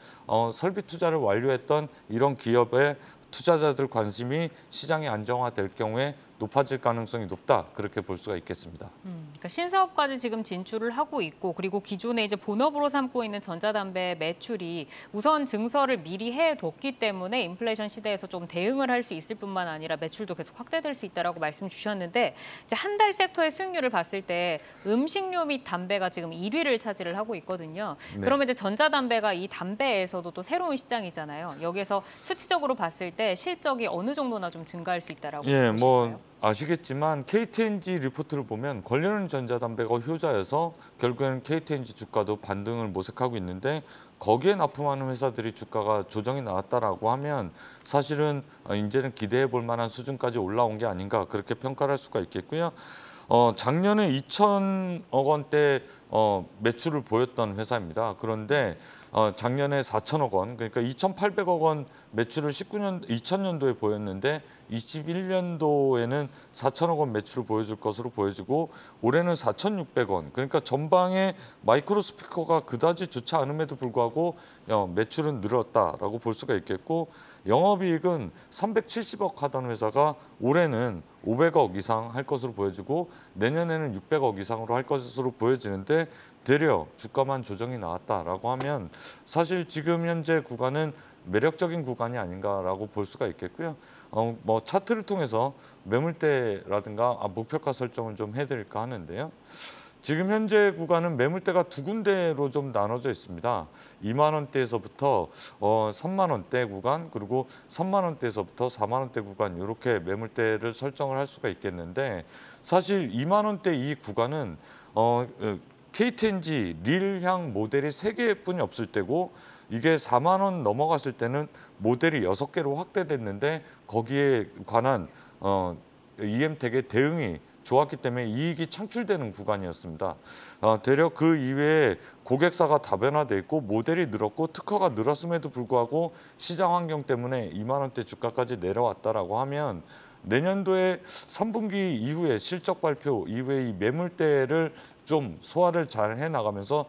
설비 투자를 완료했던 이런 기업의 투자자들 관심이 시장이 안정화될 경우에 높아질 가능성이 높다, 그렇게 볼 수가 있겠습니다. 그러니까 신사업까지 지금 진출을 하고 있고, 그리고 기존에 이제 본업으로 삼고 있는 전자담배 매출이 우선 증설을 미리 해뒀기 때문에 인플레이션 시대에서 좀 대응을 할 수 있을 뿐만 아니라 매출도 계속 확대될 수 있다라고 말씀 주셨는데, 이제 한 달 섹터의 수익률을 봤을 때 음식료 및 담배가 지금 1위를 차지를 하고 있거든요. 네. 그러면 이제 전자담배가 이 담배에서도 또 새로운 시장이잖아요. 여기서 수치적으로 봤을 때 실적이 어느 정도나 좀 증가할 수 있다라고 보실까요? 아시겠지만 KTNG 리포트를 보면 관련은 전자담배가 효자여서 결국에는 KTNG 주가도 반등을 모색하고 있는데, 거기에 납품하는 회사들이 주가가 조정이 나왔다라고 하면 사실은 이제는 기대해 볼 만한 수준까지 올라온 게 아닌가, 그렇게 평가를 할 수가 있겠고요. 작년에 2천억 원대 매출을 보였던 회사입니다. 그런데 작년에 4천억 원, 그러니까 2,800억 원 매출을 2000년도에 보였는데 21년도에는 4천억 원 매출을 보여줄 것으로 보여지고, 올해는 4,600원, 그러니까 전방에 마이크로 스피커가 그다지 좋지 않음에도 불구하고 매출은 늘었다라고 볼 수가 있겠고, 영업이익은 370억 하던 회사가 올해는 500억 이상 할 것으로 보여지고, 내년에는 600억 이상으로 할 것으로 보여지는데, 되려 주가만 조정이 나왔다라고 하면 사실 지금 현재 구간은 매력적인 구간이 아닌가라고 볼 수가 있겠고요. 뭐 차트를 통해서 매물대라든가 목표가 설정을 좀 해드릴까 하는데요. 지금 현재 구간은 매물대가 두 군데로 좀 나눠져 있습니다. 2만 원대에서부터 3만 원대 구간, 그리고 3만 원대에서부터 4만 원대 구간, 이렇게 매물대를 설정을 할 수가 있겠는데, 사실 2만 원대 이 구간은 KTNG 릴향 모델이 3개뿐이 없을 때고, 이게 4만 원 넘어갔을 때는 모델이 6개로 확대됐는데, 거기에 관한 EM택의 대응이 좋았기 때문에 이익이 창출되는 구간이었습니다. 되려 그 이외에 고객사가 다변화돼 있고 모델이 늘었고 특허가 늘었음에도 불구하고 시장 환경 때문에 2만 원대 주가까지 내려왔다라고 하면, 내년도에 3분기 이후에 실적 발표 이후에 이 매물대를 좀 소화를 잘 해나가면서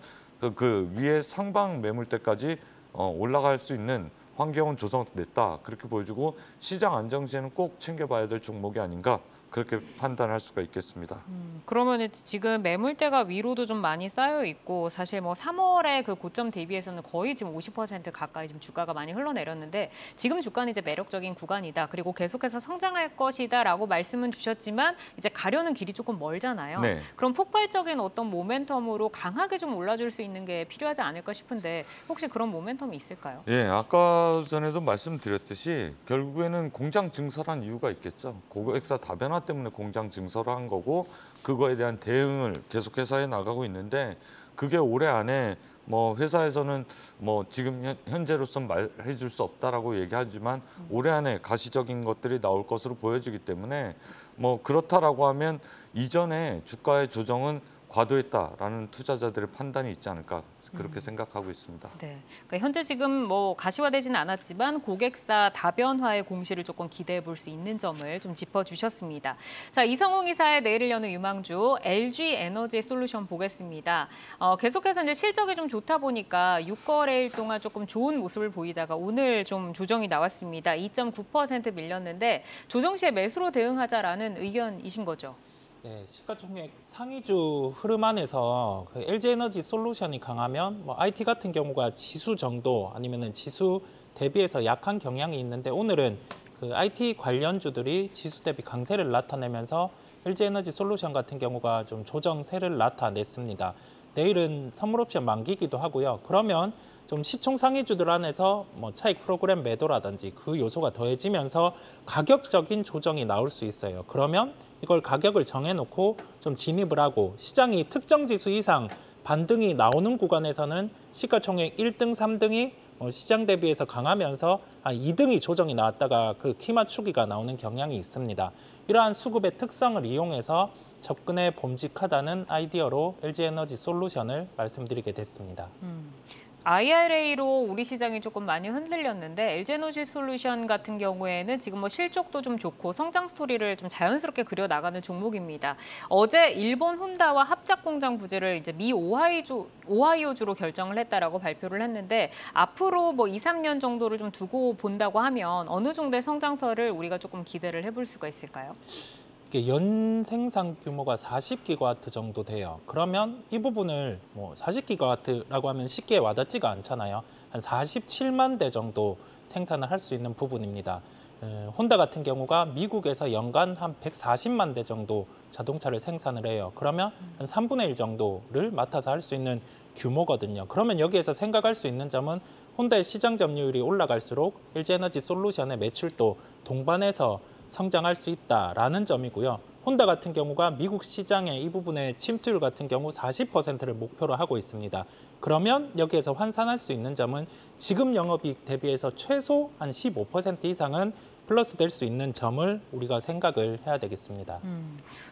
그 위에 상방 매물대까지 올라갈 수 있는 환경은 조성됐다, 그렇게 보여주고, 시장 안정 시에는 꼭 챙겨봐야 될 종목이 아닌가, 그렇게 판단할 수가 있겠습니다. 그러면 지금 매물대가 위로도 좀 많이 쌓여 있고, 사실 뭐 3월에 그 고점 대비해서는 거의 지금 50% 가까이 지금 주가가 많이 흘러내렸는데, 지금 주가는 이제 매력적인 구간이다, 그리고 계속해서 성장할 것이다라고 말씀은 주셨지만 이제 가려는 길이 조금 멀잖아요. 네. 그럼 폭발적인 어떤 모멘텀으로 강하게 좀 올라줄 수 있는 게 필요하지 않을까 싶은데, 혹시 그런 모멘텀이 있을까요? 예, 아까 전에도 말씀드렸듯이 결국에는 공장 증설한 이유가 있겠죠. 고객사 다변화 때문에 공장 증설한 거고, 그거에 대한 대응을 계속해서 해 나가고 있는데, 그게 올해 안에 뭐 회사에서는 뭐 지금 현재로선 말해줄 수 없다라고 얘기하지만 올해 안에 가시적인 것들이 나올 것으로 보여지기 때문에, 뭐 그렇다라고 하면 이전에 주가의 조정은 과도했다라는 투자자들의 판단이 있지 않을까, 그렇게 생각하고 있습니다. 네, 그러니까 현재 지금 뭐 가시화되지는 않았지만 고객사 다변화의 공시를 조금 기대해 볼 수 있는 점을 좀 짚어주셨습니다. 자, 이성웅 이사의 내일을 여는 유망주 LG 에너지 솔루션 보겠습니다. 계속해서 이제 실적이 좀 좋다 보니까 6거래일 동안 조금 좋은 모습을 보이다가 오늘 좀 조정이 나왔습니다. 2.9% 밀렸는데 조정 시에 매수로 대응하자라는 의견이신 거죠? 네, 시가총액 상위주 흐름 안에서 그 LG에너지 솔루션이 강하면 뭐 IT 같은 경우가 지수 정도 아니면은 지수 대비해서 약한 경향이 있는데, 오늘은 그 IT 관련주들이 지수 대비 강세를 나타내면서 LG에너지 솔루션 같은 경우가 좀 조정세를 나타냈습니다. 내일은 선물 옵션 만기기도 하고요. 그러면 좀 시총 상위주들 안에서 뭐 차익 프로그램 매도라든지 그 요소가 더해지면서 가격적인 조정이 나올 수 있어요. 그러면 이걸 가격을 정해놓고 좀 진입을 하고, 시장이 특정 지수 이상 반등이 나오는 구간에서는 시가총액 1등, 3등이 시장 대비해서 강하면서 한 2등이 조정이 나왔다가 그 키 맞추기가 나오는 경향이 있습니다. 이러한 수급의 특성을 이용해서 접근에 봄직하다는 아이디어로 LG에너지솔루션을 말씀드리게 됐습니다. IRA로 우리 시장이 조금 많이 흔들렸는데 LG에너지솔루션 같은 경우에는 지금 뭐 실적도 좀 좋고 성장 스토리를 좀 자연스럽게 그려 나가는 종목입니다. 어제 일본 혼다와 합작 공장 부지를 이제 미 오하이오주로 결정을 했다라고 발표를 했는데 앞으로 뭐 2, 3년 정도를 좀 두고 본다고 하면 어느 정도의 성장세를 우리가 조금 기대를 해볼 수가 있을까요? 연 생산 규모가 40기가와트 정도 돼요. 그러면 이 부분을 뭐 40기가와트라고 하면 쉽게 와닿지가 않잖아요. 한 47만 대 정도 생산을 할 수 있는 부분입니다. 혼다 같은 경우가 미국에서 연간 한 140만 대 정도 자동차를 생산을 해요. 그러면 한 3분의 1 정도를 맡아서 할 수 있는 규모거든요. 그러면 여기에서 생각할 수 있는 점은 혼다의 시장 점유율이 올라갈수록 LG에너지솔루션의 매출도 동반해서 성장할 수 있다라는 점이고요. 혼다 같은 경우가 미국 시장의 이 부분의 침투율 같은 경우 40%를 목표로 하고 있습니다. 그러면 여기에서 환산할 수 있는 점은 지금 영업이익 대비해서 최소 한 15% 이상은 플러스 될 수 있는 점을 우리가 생각을 해야 되겠습니다.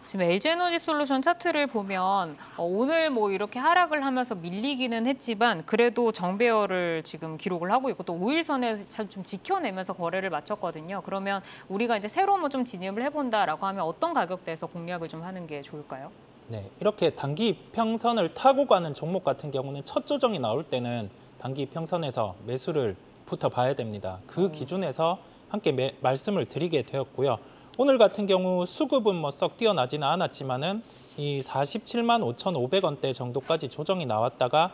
지금 LG에너지솔루션 차트를 보면 오늘 뭐 이렇게 하락을 하면서 밀리기는 했지만 그래도 정배열을 지금 기록을 하고 있고 또 5일선에 좀 지켜내면서 거래를 마쳤거든요. 그러면 우리가 이제 새로 뭐 좀 진입을 해본다라고 하면 어떤 가격대에서 공략을 좀 하는 게 좋을까요? 네, 이렇게 단기 평선을 타고 가는 종목 같은 경우는 첫 조정이 나올 때는 단기 평선에서 매수를 붙어봐야 됩니다. 그 기준에서 함께 말씀을 드리게 되었고요. 오늘 같은 경우 수급은 뭐 썩 뛰어나지는 않았지만은 이 47만 5,500원대 정도까지 조정이 나왔다가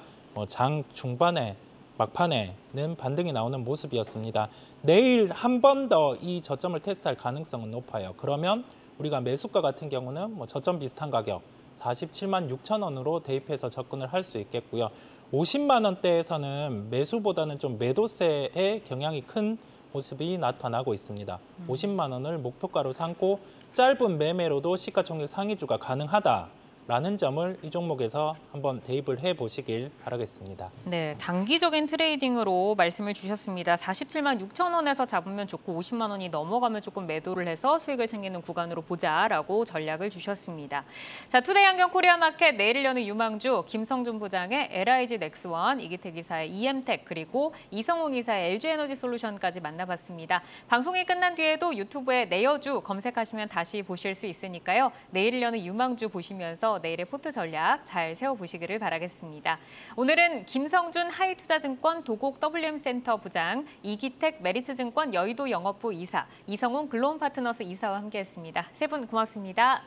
장 중반에 막판에는 반등이 나오는 모습이었습니다. 내일 한 번 더 이 저점을 테스트할 가능성은 높아요. 그러면 우리가 매수가 같은 경우는 뭐 저점 비슷한 가격 47만 6천 원으로 대입해서 접근을 할 수 있겠고요. 50만 원대에서는 매수보다는 좀 매도세의 경향이 큰 모습이 나타나고 있습니다. 50만 원을 목표가로 삼고 짧은 매매로도 시가총액 상위주가 가능하다라는 점을 이 종목에서 한번 대입을 해보시길 바라겠습니다. 네, 단기적인 트레이딩으로 말씀을 주셨습니다. 47만 6천 원에서 잡으면 좋고 50만 원이 넘어가면 조금 매도를 해서 수익을 챙기는 구간으로 보자라고 전략을 주셨습니다. 자, 투데이 안경 코리아마켓 내일을 여는 유망주 김성준 부장의 LIG 넥스원, 이기택 이사의 EM텍 그리고 이성웅 이사의 LG에너지솔루션까지 만나봤습니다. 방송이 끝난 뒤에도 유튜브에 내여주 검색하시면 다시 보실 수 있으니까요. 내일을 여는 유망주 보시면서 내일의 포트 전략 잘 세워보시기를 바라겠습니다. 오늘은 김성준 하이투자증권 도곡 WM센터 부장, 이기택 메리츠증권 여의도 영업부 이사, 이성웅 글로움파트너스 이사와 함께했습니다. 세 분 고맙습니다.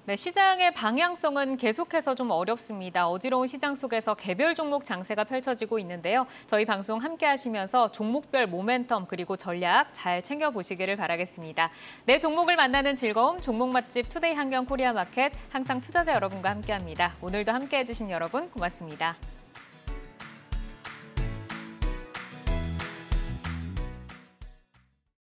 네, 시장의 방향성은 계속해서 좀 어렵습니다. 어지러운 시장 속에서 개별 종목 장세가 펼쳐지고 있는데요. 저희 방송 함께 하시면서 종목별 모멘텀 그리고 전략 잘 챙겨보시기를 바라겠습니다. 내 종목을 만나는 즐거움, 종목 맛집 투데이 한경 코리아마켓 항상 투자자 여러분과 함께합니다. 오늘도 함께해 주신 여러분 고맙습니다.